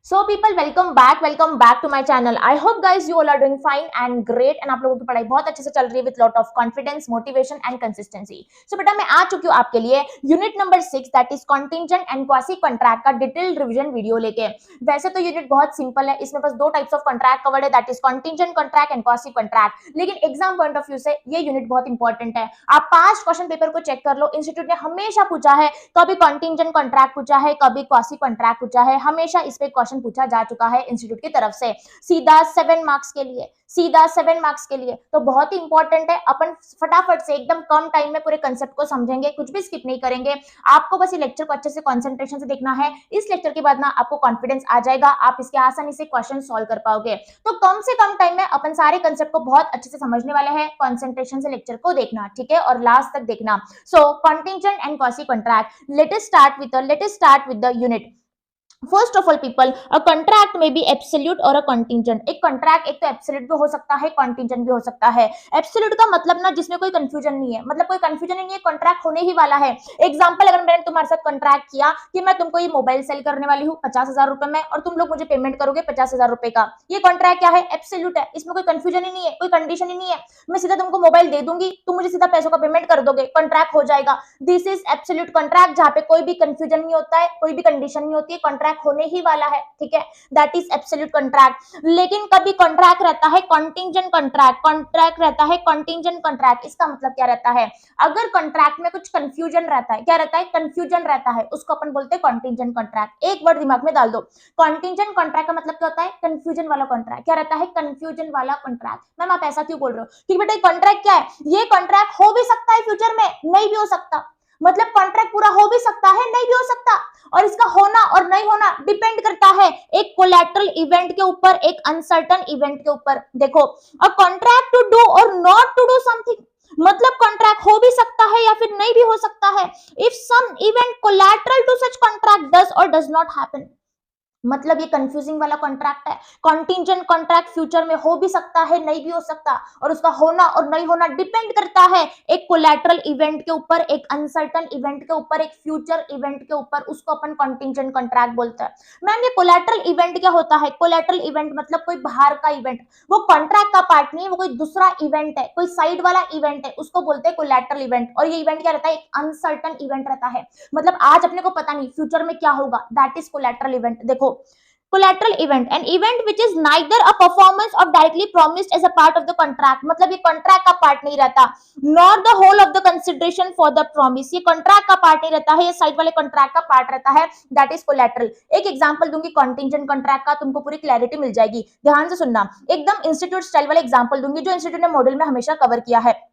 So people welcome back to my channel. I hope guys you all are doing fine and great एंड आप लोगों की पढ़ाई बहुत अच्छे से चल रही है with lot of confidence, motivation and consistency. So बेटा मैं आ चुकी हूँ आपके लिए unit number 6 that is contingent and quasi contract का डिटेल्ड रिवीजन वीडियो लेके। वैसे तो यूनिट बहुत सिंपल है, इसमें बस दो टाइप्स ऑफ कॉन्ट्रैक्ट कवर्ड है that is contingent contract and quasi contract, लेकिन एग्जाम पॉइंट ऑफ व्यू से ये यूनिट बहुत इंपॉर्टेंट है। आप पास्ट क्वेश्चन पेपर को चेक कर लो, इंस्टीट्यूट ने हमेशा पूछा है, कभी कॉन्टिंजेंट कॉन्ट्रैक्ट पूछा है, कभी क्वासी कॉन्ट्रैक्ट पूछा है, हमेशा इस पे क्वेश्चन पूछा जा चुका है इंस्टीट्यूट की तरफ से। सीधा 7 मार्क्स के लिए, सीधा 7 मार्क्स के लिए तो बहुत ही इंपॉर्टेंट है। अपन फटाफट से एकदम कम टाइम में पूरे कंसेप्ट को समझेंगे, कुछ भी स्किप नहीं करेंगे। आपको बस ये लेक्चर को अच्छे से कंसंट्रेशन से देखना है। इस लेक्चर के बाद ना आपको कॉन्फिडेंस आ जाएगा, आप इसके आसानी से क्वेश्चन सॉल्व कर पाओगे। तो कम से कम टाइम में अपन सारे कंसेप्ट को बहुत अच्छे से समझने वाले हैं। कंसंट्रेशन से लेक्चर को देखना, ठीक है, और लास्ट तक देखना। So contingent and quasi contract, let us start with the unit. First of all people, a contract में बी एब्सोल्यूट और अ कॉन्टिंजेंट। एक कॉन्ट्रैक्ट एक तो एब्सोल्यूट भी हो सकता है, कॉन्टिंजेंट भी हो सकता है। एब्सोल्यूट का मतलब ना जिसमें कोई कंफ्यूजन नहीं है, मतलब कोई कंफ्यूजन नहीं है, कॉन्ट्रैक्ट होने ही वाला है। एग्जांपल, अगर मैंने तुम्हारे साथ कॉन्ट्रैक्ट किया कि मैं तुमको ये मोबाइल सेल करने वाली हूँ 50,000 रुपए में और तुम लोग मुझे पेमेंट करोगे 50,000 रुपए का, ये कॉन्ट्रैक्ट क्या है? एब्सोल्यूट है। इसमें कोई कंफ्यूजन ही नहीं है, कोई कंडीशन ही नहीं है। मैं सीधा तुमको मोबाइल दे दूंगी, तुम मुझे सीधा पैसों का पेमेंट कर दोगे, कॉन्ट्रैक्ट हो जाएगा। दिस इज एब्सोल्यूट कॉन्ट्रैक्ट, जहां पे कोई भी कंफ्यूजन नहीं होता है, कोई भी कंडीशन नहीं होती है, कॉन्ट्रैक्ट होने ही वाला है, ठीक है, दैट इज एब्सोल्यूट कॉन्ट्रैक्ट। लेकिन कभी कॉन्ट्रैक्ट रहता है कॉन्टिंजेंट कॉन्ट्रैक्ट, कॉन्ट्रैक्ट रहता है कॉन्टिंजेंट कॉन्ट्रैक्ट। इसका मतलब क्या रहता है? अगर कॉन्ट्रैक्ट में कुछ कंफ्यूजन रहता है, क्या रहता है? कंफ्यूजन रहता है, उसको अपन बोलते हैं कॉन्टिंजेंट कॉन्ट्रैक्ट। एक वर्ड दिमाग में डाल दो, कॉन्टिंजेंट कॉन्ट्रैक्ट का मतलब क्या होता है? कंफ्यूजन वाला कॉन्ट्रैक्ट। क्या रहता है? कंफ्यूजन वाला कॉन्ट्रैक्ट। मैम आप ऐसा क्यों बोल रहे हो? क्योंकि बेटा कॉन्ट्रैक्ट क्या है? ये कॉन्ट्रैक्ट हो भी सकता है फ्यूचर में, नहीं भी हो सकता। मतलब कॉन्ट्रैक्ट पूरा हो भी सकता है, नहीं भी हो सकता, और इसका होना और नहीं होना डिपेंड करता है एक कोलैटरल इवेंट के ऊपर, एक अनसर्टन इवेंट के ऊपर। देखो, a contract to do or not to do something, मतलब कॉन्ट्रैक्ट हो भी सकता है या फिर नहीं भी हो सकता है। If some event collateral to such contract does or does not happen, मतलब ये कंफ्यूजिंग वाला कॉन्ट्रैक्ट है। कॉन्टिंजेंट कॉन्ट्रैक्ट फ्यूचर में हो भी सकता है, नहीं भी हो सकता, और उसका होना और नहीं होना डिपेंड करता है एक कोलैटरल इवेंट के ऊपर, एक अनसर्टन इवेंट के ऊपर, एक फ्यूचर इवेंट के ऊपर। उसको अपन कॉन्टिंजेंट कॉन्ट्रैक्ट बोलते हैं। मैम ये कोलैटरल इवेंट क्या होता है? कोलैटरल इवेंट मतलब कोई बाहर का इवेंट, वो कॉन्ट्रैक्ट का पार्ट नहीं है, वो कोई दूसरा इवेंट है, कोई साइड वाला इवेंट है, उसको बोलते हैं कोलैटरल इवेंट। और ये इवेंट क्या रहता है? एक अनसर्टन इवेंट रहता है, मतलब आज अपने को पता नहीं फ्यूचर में क्या होगा, दैट इज कोलैटरल इवेंट। देखो, collateral event, an event which is neither a performance of directly promised as a part of the contract, मतलब ये कॉन्ट्रैक्ट का पार्ट नहीं रहता, nor the whole of the consideration for the promise, ये contract का part नहीं रहता है, ये साइड वाले कॉन्ट्रैक्ट का पार्ट रहता है, दैट इज कोलैटरल। एक एग्जांपल दूंगी कॉन्टिंजेंट कॉन्ट्रैक्ट का, तुमको पूरी क्लैरिटी मिल जाएगी, ध्यान से सुनना। एकदम इंस्टीट्यूट स्टाइल वाले एग्जांपल दूंगी जो इंस्टीट्यूट ने मॉड्यूल में हमेशा कवर किया है।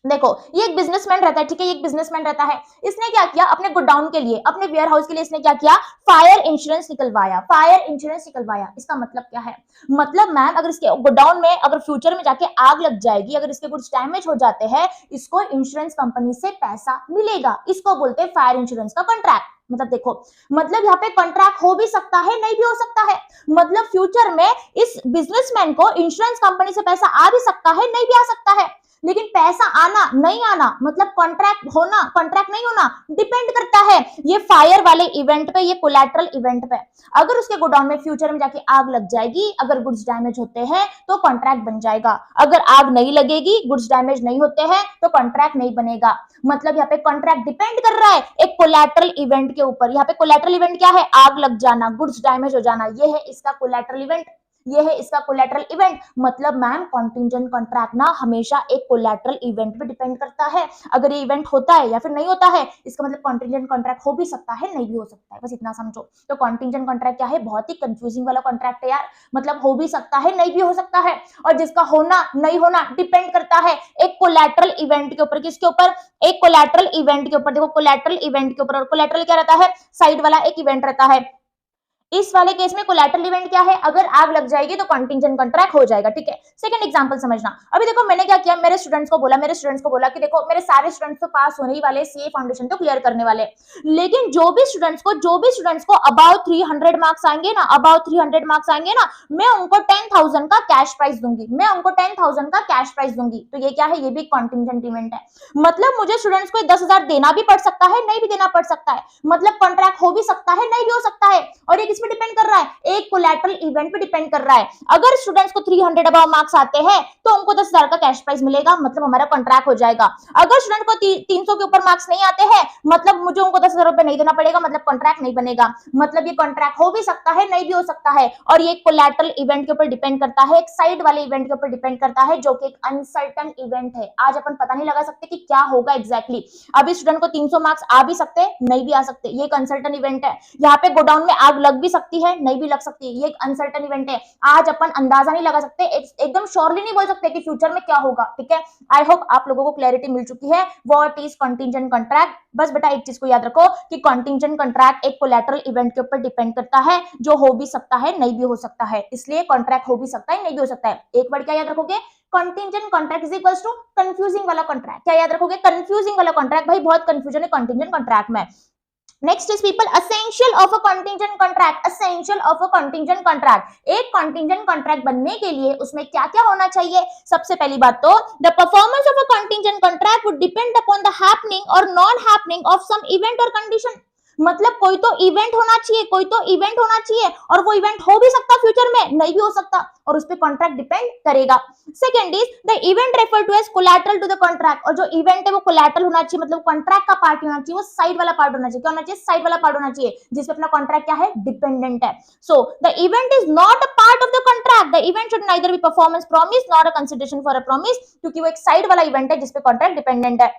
देखो, ये एक बिजनेसमैन रहता है, ठीक है, ये एक बिजनेसमैन रहता है। इसने क्या किया? अपने गोडाउन के लिए, अपने वेयर हाउस के लिए इसने क्या किया? फायर इंश्योरेंस निकलवाया, फायर इंश्योरेंस निकलवाया। इसका मतलब क्या है? मतलब मैम अगर इसके गोडाउन में अगर फ्यूचर में जाके आग लग जाएगी, अगर इसके कुछ डैमेज हो जाते हैं, इसको इंश्योरेंस कंपनी से पैसा मिलेगा, इसको बोलते हैं फायर इंश्योरेंस का कॉन्ट्रैक्ट। मतलब देखो, मतलब यहाँ पे कॉन्ट्रैक्ट हो भी सकता है, नहीं भी हो सकता है, मतलब फ्यूचर में इस बिजनेसमैन को इंश्योरेंस कंपनी से पैसा आ भी सकता है, नहीं भी आ सकता है। लेकिन पैसा आना नहीं आना, मतलब कॉन्ट्रैक्ट होना कॉन्ट्रैक्ट नहीं होना, डिपेंड करता है ये फायर वाले इवेंट पे, ये कोलैटरल इवेंट पे। अगर उसके गोडाउन में फ्यूचर में जाके आग लग जाएगी, अगर गुड्स डैमेज होते हैं तो कॉन्ट्रैक्ट बन जाएगा, अगर आग नहीं लगेगी, गुड्स डैमेज नहीं होते हैं तो कॉन्ट्रैक्ट नहीं बनेगा। मतलब यहाँ पे कॉन्ट्रैक्ट डिपेंड कर रहा है एक कोलैटरल इवेंट के ऊपर। यहाँ पे कोलैटरल इवेंट क्या है? आग लग जाना, गुड्स डैमेज हो जाना, ये है इसका कोलैटरल इवेंट, ये है इसका कोलैटरल इवेंट। मतलब मैम कॉन्टिंजेंट कॉन्ट्रैक्ट ना हमेशा एक कोलैटरल इवेंट पे डिपेंड करता है, अगर ये इवेंट होता है या फिर नहीं होता है, इसका मतलब कॉन्टिंजेंट कॉन्ट्रैक्ट हो भी सकता है, नहीं भी हो सकता है, बस इतना समझो। तो कॉन्टिंजेंट कॉन्ट्रैक्ट क्या है? बहुत ही कंफ्यूजिंग वाला कॉन्ट्रैक्ट है यार, मतलब हो भी सकता है, नहीं भी हो सकता है, और जिसका होना नहीं होना डिपेंड करता है एक कोलैटरल इवेंट के ऊपर। किसके ऊपर? एक कोलैटरल इवेंट के ऊपर। देखो, कोलैटरल इवेंट के ऊपर, और कोलैटरल क्या रहता है? साइड वाला एक इवेंट रहता है। इस वाले केस में कोलैटरल इवेंट क्या है? अगर आग लग जाएगी तो कॉन्टिंजेंट कॉन्ट्रैक्ट हो जाएगा, ठीक है। सेकंड एग्जांपल समझना। अभी देखो, मैंने क्या किया, मेरे स्टूडेंट्स को बोला कि देखो मेरे सारे स्टूडेंट्स तो पास होने ही वाले, सीए फाउंडेशन तो क्लियर करने वाले, लेकिन जो भी स्टूडेंट्स को अबाउट 300 मार्क्स आएंगे ना, मैं उनको 10,000 का कैश प्राइज दूंगी, तो ये क्या है? ये भी कॉन्टिंजेंट इवेंट है। मतलब मुझे स्टूडेंट्स को 10,000 देना भी पड़ सकता है, नहीं भी देना पड़ सकता है, मतलब कॉन्ट्रैक्ट हो भी सकता है, नहीं भी हो सकता है। और ये किस पे डिपेंड कर रहा है, एक कोलैटरल इवेंट पे डिपेंड कर रहा है। अगर स्टूडेंट्स को 300 अबव मार्क्स आते हैं तो उनको 10,000 का कैश प्राइज मिलेगा, मतलब हमारा कॉन्ट्रैक्ट हो जाएगा। अगर स्टूडेंट को 300 के ऊपर मार्क्स नहीं आते हैं, मतलब मुझे उनको 10,000 रुपए नहीं देना पड़ेगा, मतलब कॉन्ट्रैक्ट नहीं बनेगा। मतलब ये कॉन्ट्रैक्ट हो भी सकता है, नहीं भी हो सकता है, और ये कोलैटरल इवेंट के ऊपर डिपेंड करता है, एक साइड वाले इवेंट के ऊपर डिपेंड करता है, जो कि एक अनसर्टन इवेंट है। आज अपन पता नहीं लगा सकते कि क्या होगा एग्जैक्टली। अभी स्टूडेंट को 300 मार्क्स आ भी सकते हैं, नहीं भी आ सकते, ये एक अनसर्टन इवेंट है। यहाँ पे गोडाउन में आग लग भी सकती है, नहीं भी लग सकती, ये एक अनसर्टन इवेंट है। आज अपन अंदाजा नहीं लगा सकते, एकदम श्योरली नहीं बोल सकते कि फ्यूचर में क्या होगा, ठीक है। आई होप आप लोगों को क्लैरिटी मिल चुकी है व्हाट इज कंटीजेंट कॉन्ट्रैक्ट। बस बेटा एक चीज को याद रखो कि कंटीजेंट कॉन्ट्रैक्ट एक कोलैटरल इवेंट के ऊपर डिपेंड करता है, जो हो भी सकता है, नहीं भी हो सकता है, इसलिए कॉन्ट्रैक्ट हो भी सकता है, नहीं भी हो सकता है। एक वर्ड क्या याद रखोगे, contingent contract is equals to confusing वाला कॉन्ट्रैक्ट। क्या याद रखोगे, कंफ्यूजिंग वाला कॉन्ट्रैक्ट। भाई बहुत कंफ्यूजन है कंटीजेंट कॉन्ट्रैक्ट में। Next is people essential of a contingent contract. Essential of a contingent contract, एक कंटीजेंट कॉन्ट्रैक्ट बनने के लिए उसमें क्या क्या होना चाहिए। सबसे पहली बात तो the performance of a contingent contract would depend upon the happening और non happening of some event और कंडीशन। मतलब कोई तो इवेंट होना चाहिए, कोई तो इवेंट होना चाहिए, और वो इवेंट हो भी सकता फ्यूचर में, नहीं भी हो सकता, और उस पर कॉन्ट्रैक्ट डिपेंड करेगा। Second is the event refer to as collateral to the contract, और जो इवेंट है वो कोलैटरल होना चाहिए, मतलब कॉन्ट्रैक्ट का पार्ट होना चाहिए, वो साइड वाला पार्ट होना चाहिए। क्या होना चाहिए, साइड वाला पार्ट होना चाहिए, जिसपे अपना कॉन्ट्रैक्ट क्या है, डिपेंडेंट है। So the event is not a part of the contract, the event should neither be performance promise not a consideration for a promise, क्योंकि वो एक साइड वाला इवेंट है जिसपे कॉन्ट्रैक्ट डिपेंडेंट है।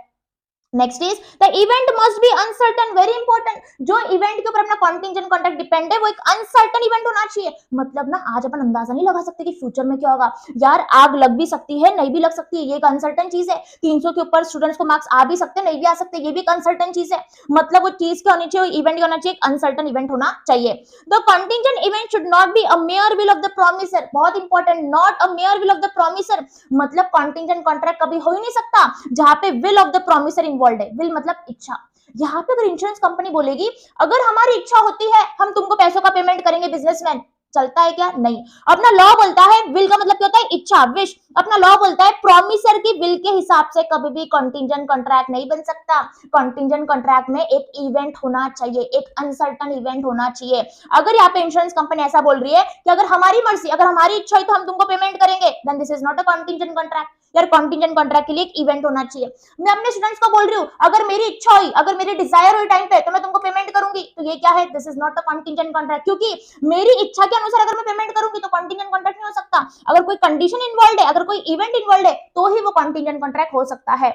Next is the event must be uncertain, very important. जो event के ऊपर अपना कंटीजेंट कॉन्ट्रैक्ट डिपेंड है वो एक अनसर्टन इवेंट होना चाहिए। मतलब ना आज अपन अंदाजा नहीं लगा सकते कि फ्यूचर में क्या होगा। यार आग लग भी सकती है, नहीं भी लग सकती है, ये एक अनसर्टन चीज है। 300 के ऊपर स्टूडेंट्स को मार्क्स आ भी सकते, नहीं भी आ सकते, ये भी एक अनसर्टन चीज है। मतलब वो चीज क्या होनी चाहिए, इवेंट क्या होना चाहिए, एक अनसर्टन इवेंट होना चाहिए। The contingent event should not be a mere will of the promisor, बहुत important, not a mere will of the promisor. मतलब कंटीजेंट कॉन्ट्रैक्ट कभी हो ही नहीं सकता जहां पे will of the promisor involve है। विल मतलब इच्छा। यहाँ पे अगर इंश्योरेंस कंपनी बोलेगी अगर हमारी इच्छा होती है हम तुमको पैसों का पेमेंट करेंगे, बिजनेसमैन, चलता है क्या, नहीं। अपना लॉ बोलता है विल का मतलब क्या होता है, इच्छा, विश। अपना लॉ बोलता है प्रॉमिसर की विल के हिसाब से कभी भी कंटीजेंट कॉन्ट्रैक्ट नहीं बन सकता। कंटीजेंट कॉन्ट्रैक्ट में एक इवेंट होना चाहिए, एक अनसर्टन इवेंट होना चाहिए। अगर यहाँ पे इंश्योरेंस कंपनी ऐसा बोल रही है कि अगर हमारी मर्जी, अगर हमारी इच्छा है तो हम तुमको पेमेंट करेंगे, then this is not a contingent contract. यार कंटीजेंट कॉन्ट्रैक्ट के लिए एक इवेंट होना चाहिए। मैं अपने स्टूडेंट्स को बोल रही हूँ अगर मेरी इच्छा हुई, अगर मेरी डिजायर हुई टाइम पे तो मैं तुमको पेमेंट करूंगी, तो ये क्या है, this is not a contingent contract, क्योंकि मेरी इच्छा के अनुसार अगर मैं पेमेंट करूंगी तो कंटीजेंट कॉन्ट्रैक्ट नहीं हो सकता। अगर कोई कंडीशन इन्वॉल्व है, अगर कोई इवेंट इन्वॉल्व है, तो ही वो कंटीजेंट कॉन्ट्रैक्ट हो सकता है।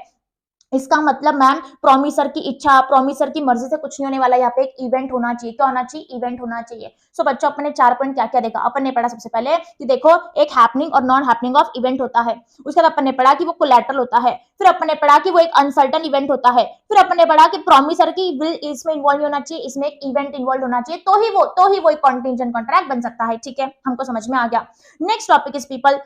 इसका मतलब मैम प्रॉमिसर की इच्छा, प्रॉमिसर की मर्जी से कुछ नहीं होने वाला। यहाँ पे एक इवेंट होना चाहिए, क्या होना चाहिए, इवेंट होना चाहिए। सो बच्चों अपने 4 पॉइंट क्या क्या देखा, अपन ने पढ़ा सबसे पहले कि देखो एक हैपनिंग और नॉन हैपनिंग ऑफ इवेंट होता है। उसके बाद अपन ने पढ़ा कि वो कोलैटरल होता है। फिर अपन ने पढ़ा कि वो एक अनसर्टन इवेंट होता है। फिर अपन ने पढ़ा कि प्रॉमिसर की विल इसमें इन्वॉल्व होना चाहिए, इसमें एक इवेंट इन्वॉल्व होना चाहिए, तो ही वो एक कंटीजेंट कॉन्ट्रैक्ट बन सकता है। ठीक है, हमको समझ में आ गया। Next topic is people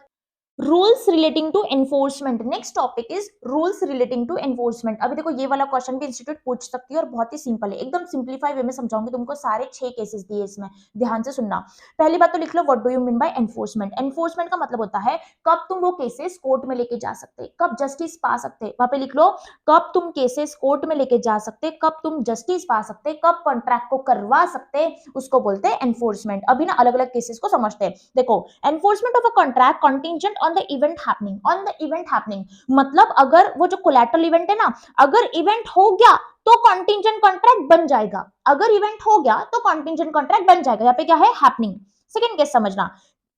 rules relating to enforcement. Next topic is rules relating to enforcement. अभी देखो ये वाला क्वेश्चन भी इंस्टीट्यूट पूछ सकती है और बहुत ही सिंपल है, एकदम सिंपलीफाई वे में समझाऊंगी तुमको। सारे 6 केसेस दिए इसमें, ध्यान से सुनना। पहली बात तो लिख लो what do you mean by enforcement. Enforcement का मतलब होता है कब तुम वो केसेस कोर्ट में लेके जा सकते, कब जस्टिस पा सकते। वहां पे लिख लो कब तुम केसेस कोर्ट में लेके जा सकते, कब तुम जस्टिस पा सकते, कब कॉन्ट्रैक्ट को करवा सकते, उसको बोलते हैं एनफोर्समेंट। अभी ना अलग अलग केसेस को समझते हैं। देखो enforcement of a contract contingent on the event happening, on the event happening मतलब अगर वो जो कोलैटरल इवेंट है ना, अगर इवेंट हो गया तो कंटीजेंट कॉन्ट्रैक्ट बन जाएगा। अगर इवेंट हो गया तो कंटीजेंट कॉन्ट्रैक्ट बन जाएगा। यहाँ पे क्या है, हैपनिंग। सेकंड केस समझना,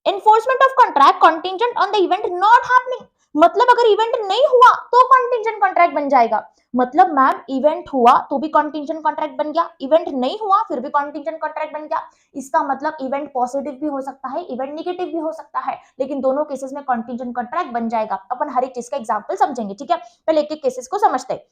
enforcement of contract contingent on the event not happening मतलब अगर इवेंट नहीं हुआ तो कंटीजेंट कॉन्ट्रैक्ट बन जाएगा। मतलब मैम इवेंट हुआ तो भी कंटीजेंट कॉन्ट्रैक्ट बन गया, इवेंट नहीं हुआ फिर भी कंटीजेंट कॉन्ट्रैक्ट बन गया। इसका मतलब इवेंट पॉजिटिव भी हो सकता है, इवेंट नेगेटिव भी हो सकता है, लेकिन दोनों केसेस में कंटीजेंट कॉन्ट्रैक्ट बन जाएगा। अपन हर एक चीज का एग्जांपल समझेंगे, ठीक है। पहले एक एक केसेस को समझते हैं।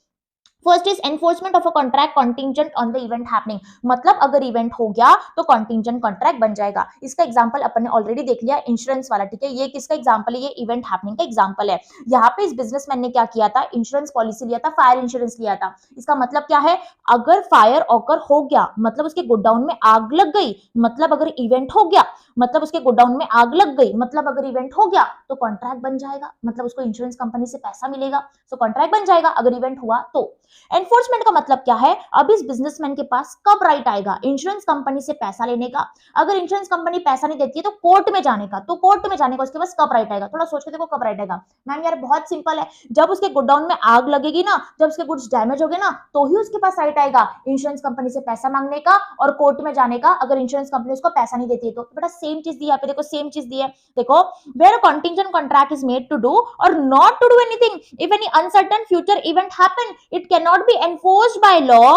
First is enforcement of a contract contingent on the event happening मतलब अगर इवेंट हो गया तो कंटीजेंट कॉन्ट्रैक्ट बन जाएगा। इसका एग्जांपल अपन ने ऑलरेडी देख लिया, इंश्योरेंस वाला, ठीक है। ये किसका एग्जांपल है, ये इवेंट हैपनिंग का एग्जांपल है। यहाँ पे इस बिजनेसमैन ने क्या किया था, इंश्योरेंस पॉलिसी लिया था, फायर इंश्योरेंस लिया था। इसका मतलब क्या है, अगर फायर ऑकर हो गया मतलब उसके गोडाउन में आग लग गई, मतलब अगर इवेंट हो गया, मतलब उसके गोडाउन में आग लग गई, मतलब अगर इवेंट हो गया तो कॉन्ट्रैक्ट बन जाएगा, मतलब उसको इंश्योरेंस कंपनी से पैसा मिलेगा, तो कॉन्ट्रैक्ट बन जाएगा अगर इवेंट हुआ तो। एनफोर्समेंट का मतलब क्या है, अब इस बिजनेसमैन के पास कब राइट आएगा इंश्योरेंस कंपनी से पैसा लेने का। अगर इंश्योरेंस कंपनी पैसा नहीं देती है तो कोर्ट में जाने का, तो कोर्ट में जाने का उसके पास कब राइट आएगा, थोड़ा सोच के देखो कब राइट आएगा। मैम यार बहुत सिंपल है, जब उसके गोडाउन में आग लगेगी ना, जब उसके गुड्स डैमेज हो गए ना, तो ही उसके पास राइट आएगा इंश्योरेंस कंपनी से पैसा मांगने का और कोर्ट में जाने का, अगर इंश्योरेंस कंपनी उसको पैसा नहीं देती है तो। बेटा सेम चीज दी है यहाँ पे, देखो सेम चीज दी है, देखो where a contingent contract is made to do or not to do anything if any uncertain future event happen, it cannot be enforced by law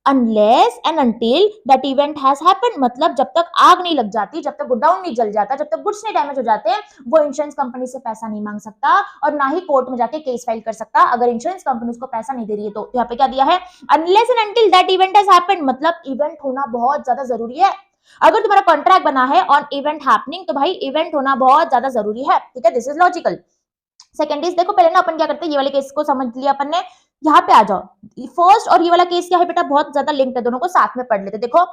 unless and until that event has happened। मतलब जब तक आग नहीं लग जाती, जब तक godown नहीं जल जाता, जब तक गुड्स नहीं डैमेज हो जाते हैं, वो इंश्योरेंस कंपनी से पैसा नहीं मांग सकता और ना ही कोर्ट में जाके केस फाइल कर सकता अगर इंश्योरेंस कंपनी उसको पैसा नहीं दे रही है तो। यहाँ पे क्या दिया है, unless and until that event has happened, मतलब इवेंट होना बहुत ज्यादा जरूरी है। अगर तुम्हारा कॉन्ट्रैक्ट बना है ऑन इवेंट हैपनिंग, तो भाई इवेंट होना बहुत ज्यादा जरूरी है, ठीक है, this is logical. Second is, देखो पहले ना अपन क्या करते हैं, ये वाले केस को समझ लिया अपन ने, यहाँ पे आ जाओ। फर्स्ट और ये वाला केस क्या है बेटा, बहुत ज्यादा लिंक्ड है, दोनों को साथ में पढ़ लेते। देखो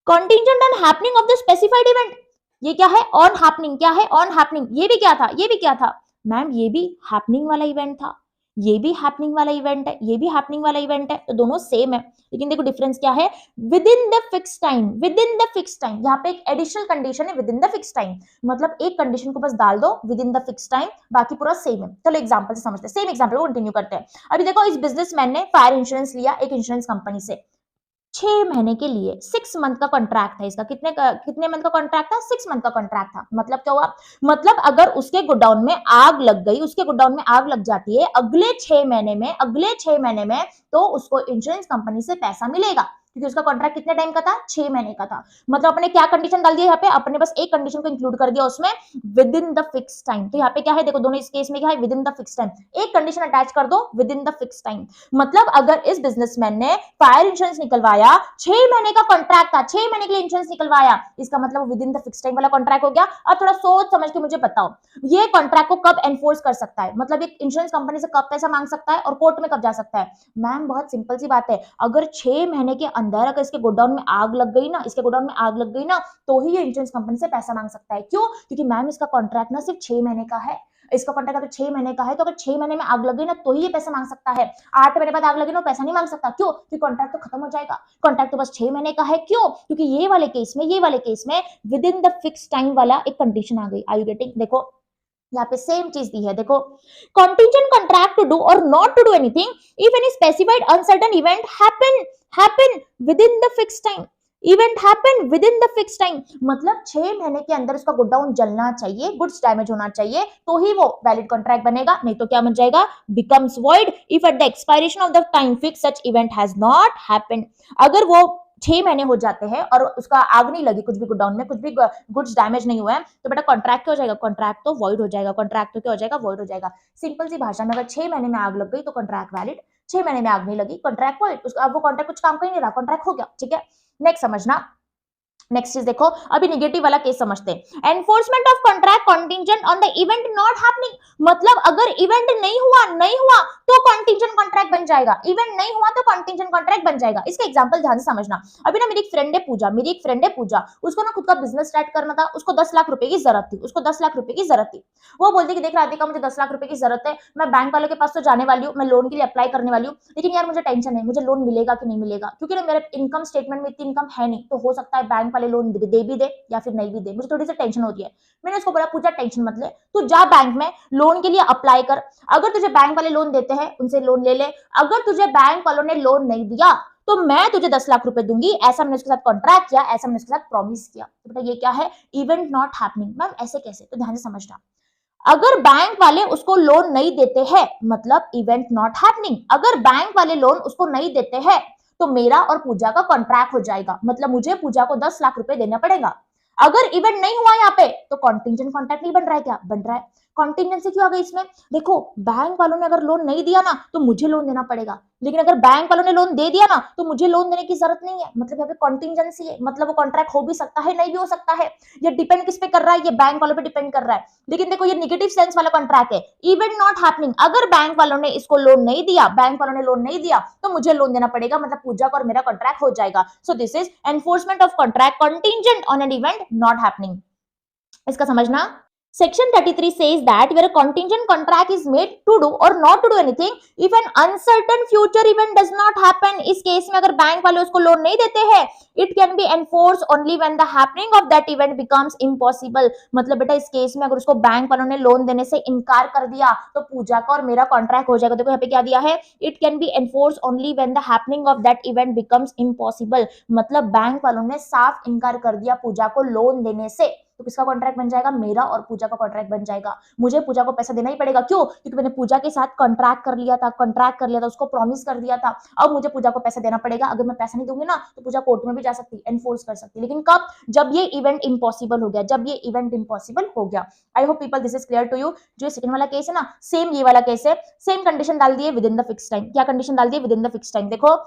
contingent on happening of the specified event, ये क्या है, ऑन हैपनिंग, क्या है ऑन हैपनिंग, ये भी क्या था, ये भी क्या था मैम, ये भी हैपनिंग वाला इवेंट था, ये भी हैपनिंग वाला इवेंट है, ये भी हैपनिंग वाला इवेंट है, तो दोनों सेम है, लेकिन देखो डिफरेंस क्या है, with in the fix time, with in the fix time, यहाँ पे एक एडिशनल कंडीशन है with in the fix time, मतलब एक कंडीशन को बस डाल दो with in the fix time, बाकी पूरा सेम है। चलो एग्जांपल से समझते हैं, सेम एग्जांपल को कंटिन्यू करते हैं। अभी देखो इस बिजनेसमैन ने फायर इंश्योरेंस लिया एक इंश्योरेंस कंपनी से 6 महीने के लिए, 6 मंथ का कॉन्ट्रैक्ट था इसका, कितने मंथ का कॉन्ट्रैक्ट था, 6 मंथ का कॉन्ट्रैक्ट था। मतलब क्या हुआ, मतलब अगर उसके गोडाउन में आग लग गई, उसके गोडाउन में आग लग जाती है अगले 6 महीने में, अगले 6 महीने में, तो उसको इंश्योरेंस कंपनी से पैसा मिलेगा, क्योंकि उसका कॉन्ट्रैक्ट कितने टाइम का था, 6 महीने का था। मतलब अपने क्या कंडीशन डाल दिया यहाँ पे, अपने बस एक कंडीशन को इंक्लूड कर दिया उसमें, with in the fix time. तो यहाँ पे क्या है, देखो दोनों इस केस में क्या है, with in the fix time, एक कंडीशन अटैच कर दो with in the fix time. मतलब अगर इस बिजनेसमैन ने फायर इंश्योरेंस निकलवाया, 6 महीने का कॉन्ट्रैक्ट था, 6 महीने के लिए इंश्योरेंस निकलवाया, इसका मतलब with in the fix time वाला कॉन्ट्रैक्ट हो गया। अब थोड़ा सोच समझ के मुझे बताओ, ये कॉन्ट्रैक्ट को कब एनफोर्स कर सकता है, मतलब एक इंश्योरेंस कंपनी से कब पैसा मांग सकता है और कोर्ट में कब जा सकता है। मैम बहुत सिंपल सी बात है, अगर 6 महीने के अंदर अगर इसके गोडाउन में आग लग गई ना, इसके गोडाउन में आग लग गई ना, तो ही ये इंश्योरेंस कंपनी से पैसा मांग सकता है। क्यों, क्योंकि मैम इसका कॉन्ट्रैक्ट ना सिर्फ 6 महीने का है, इसका कॉन्ट्रैक्ट अगर 6 महीने का है, तो अगर 6 महीने में आग लगी ना तो ही ये पैसा मांग सकता है। 8 महीने बाद आग लगी ना पैसा नहीं मांग सकता, क्यों, क्योंकि कॉन्ट्रैक्ट तो खत्म हो जाएगा, कॉन्ट्रैक्ट तो बस 6 महीने का है। क्यों, क्योंकि ये वाले केस में with in the fix time वाला एक कंडीशन आ गई। आर यू गेटिंग, देखो यहाँ पे सेम चीज दी है, देखो contingent contract to do or not to do anything if any specified uncertain event happen within the fixed time, event happen with in the fix time, मतलब 6 महीने के अंदर उसका गोडाउन जलना चाहिए, गुड्स डैमेज होना चाहिए, तो ही वो वैलिड कॉन्ट्रैक्ट बनेगा, नहीं तो क्या बन जाएगा, becomes void if at the expiration of the time fix such event has not happened. अगर वो 6 महीने हो जाते हैं और उसका आग नहीं लगी, कुछ भी गोडाउन में कुछ भी गुड्स डैमेज नहीं हुआ है, तो बेटा कॉन्ट्रैक्ट क्या हो जाएगा, कॉन्ट्रैक्ट तो वॉइड हो जाएगा, कॉन्ट्रैक्ट तो क्या हो जाएगा, वॉइड हो जाएगा। सिंपल सी भाषा में, अगर 6 महीने में आग लग गई तो कॉन्ट्रैक्ट वैलिड, 6 महीने में आग नहीं लगी कॉन्ट्रैक्ट वॉइड, उसका अब वो कॉन्ट्रैक्ट कुछ काम का ही नहीं रहा, कॉन्ट्रैक्ट हो गया, ठीक है। नेक्स्ट समझना, नेक्स्ट चीज देखो, अभी निगेटिव वाला केस समझते हैं। Enforcement of contract contingent on the event not happening, मतलब अगर इवेंट नहीं हुआ तो कॉन्टिंजेंट कॉन्ट्रैक्ट बन जाएगा, इवेंट नहीं हुआ तो कॉन्टिंजेंट कॉन्ट्रैक्ट बन जाएगा। इसका एग्जांपल ध्यान से समझना। अभी ना मेरी एक फ्रेंड है पूजा, उसको ना खुद का बिजनेस स्टार्ट करना था, उसको 10 लाख रुपए की जरूरत थी, वो बोलती कि देख राधिका मुझे 10 लाख रुपए की जरूरत है, मैं बैंक वालों के पास तो जाने वाली हूँ, मैं लोन के लिए अप्लाई करने वाली हूँ, लेकिन यार मुझे टेंशन है, मुझे लोन मिलेगा कि नहीं मिलेगा, क्योंकि ना मेरे इनकम स्टेटमेंट में इतनी इनकम है नहीं, तो हो सकता है बैंक वाले लोन दे भी दे या फिर नहीं भी दे, मुझे थोड़ी सी टेंशन होती है। मैंने उसको बोला पूजा टेंशन मत ले, तू जा बैंक में लोन के लिए अप्लाई कर, अगर तुझे बैंक वाले लोन देते हैं उनसे लोन ले ले, अगर तुझे बैंक वालों ने लोन नहीं दिया तो मैं तुझे 10 लाख रुपए दूंगी, ऐसा मैंने उसके साथ कॉन्ट्रैक्ट किया, ऐसा मैंने उसके साथ प्रॉमिस किया। तो बेटा ये क्या है, इवेंट नॉट हैपनिंग। मैम ऐसे कैसे, तो ध्यान से समझना, अगर बैंक वाले उसको लोन नहीं देते हैं मतलब इवेंट नॉट हैपनिंग, अगर बैंक वाले लोन उसको नहीं देते हैं तो मेरा और पूजा का कॉन्ट्रैक्ट हो जाएगा, मतलब मुझे पूजा को 10 लाख रुपए देना पड़ेगा। अगर इवेंट नहीं हुआ यहाँ पे तो कॉन्टिंजेंट कॉन्ट्रैक्ट नहीं बन रहा है, क्या बन रहा है, कॉन्टिजेंसी क्यों आ गई इसमें? देखो बैंक वालों ने अगर लोन नहीं दिया ना तो मुझे लोन देना पड़ेगा, लेकिन अगर बैंक वालों ने लोन दे दिया ना तो मुझे लोन देने की जरूरत नहीं है। मतलब यहाँ पे कॉन्टिजेंसी है, मतलब वो कॉन्ट्रैक्ट हो भी सकता है, नहीं भी हो सकता है। ये डिपेंड किस पे कर रहा है? ये बैंक वालों पे डिपेंड कर रहा है। लेकिन देखो ये निगेटिव सेंस वाला कॉन्ट्रैक्ट है, इवेंट नॉट हैपनिंग। अगर बैंक वालों ने इसको लोन नहीं दिया, बैंक वालों ने लोन नहीं दिया तो मुझे लोन देना पड़ेगा, मतलब पूजा का और मेरा कॉन्ट्रैक्ट हो जाएगा। So this is enforcement of contract contingent on an event not happening. इसका समझना। Section 33 says that where a contingent contract is made to do or not to do anything if an uncertain future event does not happen, इस case में अगर bank वाले उसको loan नहीं देते हैं, it can be enforced only when the happening of that event becomes impossible। मतलब बेटा इस केस में अगर उसको बैंक वालों ने लोन देने से इनकार कर दिया तो पूजा का और मेरा कॉन्ट्रैक्ट हो जाएगा। देखो यहाँ पे क्या दिया है, it can be enforced only when the happening of that event becomes impossible। मतलब बैंक वालों ने साफ इनकार कर दिया पूजा को लोन देने से, तो किसका कॉन्ट्रैक्ट बन जाएगा? मेरा और पूजा का कॉन्ट्रैक्ट बन जाएगा। मुझे पूजा को पैसा देना ही पड़ेगा, क्यों? क्योंकि मैंने पूजा के साथ कॉन्ट्रैक्ट कर लिया था, उसको प्रॉमिस कर दिया था। अब मुझे पूजा को पैसा देना पड़ेगा। अगर मैं पैसा नहीं दूंगी ना तो पूजा कोर्ट में भी जा सकती, एनफोर्स कर सकती। लेकिन कब? जब ये इवेंट इम्पॉसिबल हो गया, जब ये इवेंट इम्पॉसिबल हो गया। I hope people this is clear to you. जो सेकंड वाला केस है ना, सेम ये वाला केस है, सेम कंडीशन डाल दिए with in the fix time. क्या कंडीशन डाल दिए? With in the fix time. देखो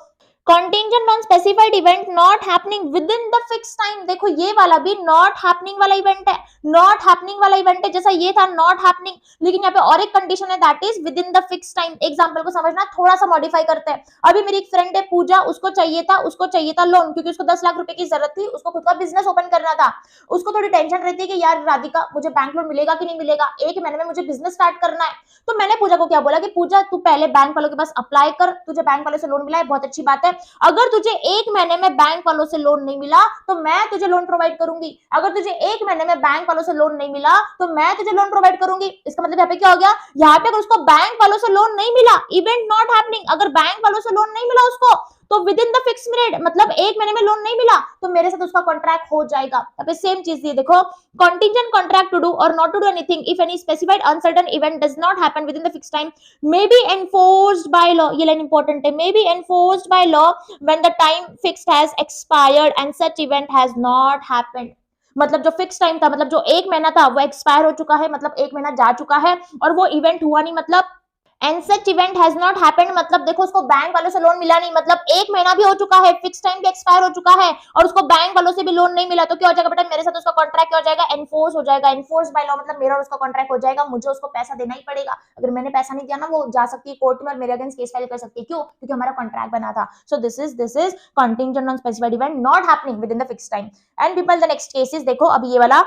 contingent on specified event not happening within the fixed time। देखो ये वाला भी not happening वाला इवेंट है, not happening वाला इवेंट है, जैसा ये था not happening, लेकिन यहाँ पे और एक कंडीशन है that is within the fixed time। Example को समझना, थोड़ा सा मॉडिफाई करते हैं। अभी मेरी एक फ्रेंड है पूजा, उसको चाहिए था लोन, क्योंकि उसको 10 लाख रुपए की जरूरत थी, उसको खुद का बिजनेस ओपन करना था। उसको थोड़ी टेंशन रहती है कि यार राधिका मुझे बैंक लोन मिलेगा कि नहीं मिलेगा, एक महीने में मुझे बिजनेस स्टार्ट करना है। तो मैंने पूजा को क्या बोला कि पूजा तू पहले बैंक वालों के पास अप्लाई कर, तुझे बैंक वालों से लोन मिला है, बहुत अच्छी बात है। अगर तुझे एक महीने में बैंक वालों से लोन नहीं मिला तो मैं तुझे लोन प्रोवाइड करूंगी। अगर तुझे एक महीने में बैंक वालों से लोन नहीं मिला तो मैं तुझे लोन प्रोवाइड करूंगी। इसका मतलब यहाँ पे क्या हो गया? यहाँ पे अगर उसको बैंक वालों से लोन नहीं मिला, इवेंट नॉट हैपनिंग, अगर बैंक वालों से लोन नहीं मिला उसको तो with in the fix period, मतलब एक महीने में लोन नहीं मिला तो मेरे साथ उसका कॉन्ट्रैक्ट हो जाएगा। यहाँ पे सेम चीज दी, देखो contingent contract to do or not to do anything if any specified uncertain event does not happen within the fixed time may be enforced by law। ये लाइन इंपॉर्टेंट है, may be enforced by law when the time fixed has expired and such event has not happened। मतलब जो fix time था, मतलब जो एक महीना था वो एक्सपायर हो चुका है, मतलब एक महीना जा चुका है और वो इवेंट हुआ नहीं, मतलब and such event has not happened, मतलब देखो उसको बैंक वालों से लोन मिला नहीं, मतलब एक महीना भी हो चुका है, फिक्स टाइम भी एक्सपायर हो चुका है और उसको बैंक वालों से भी लोन नहीं मिला, तो क्या हो जाएगा बेटा? मेरे साथ उसका कॉन्ट्रैक्ट क्या हो जाएगा? एनफोर्स हो जाएगा। एनफोर्स बाय लॉ मतलब मेरा और उसका कॉन्ट्रैक्ट हो जाएगा, मुझे उसको पैसा देना ही पड़ेगा। अगर मैंने पैसा नहीं दिया ना, वो जा सकती है कोर्ट में और मेरे अगेंस्ट केस फाइल कर सकती है। क्यों? क्योंकि हमारा कॉन्ट्रैक्ट बना था। So this is contingent on specified event not happening with in the fix time. And people the next cases देखो, अभी ये वाला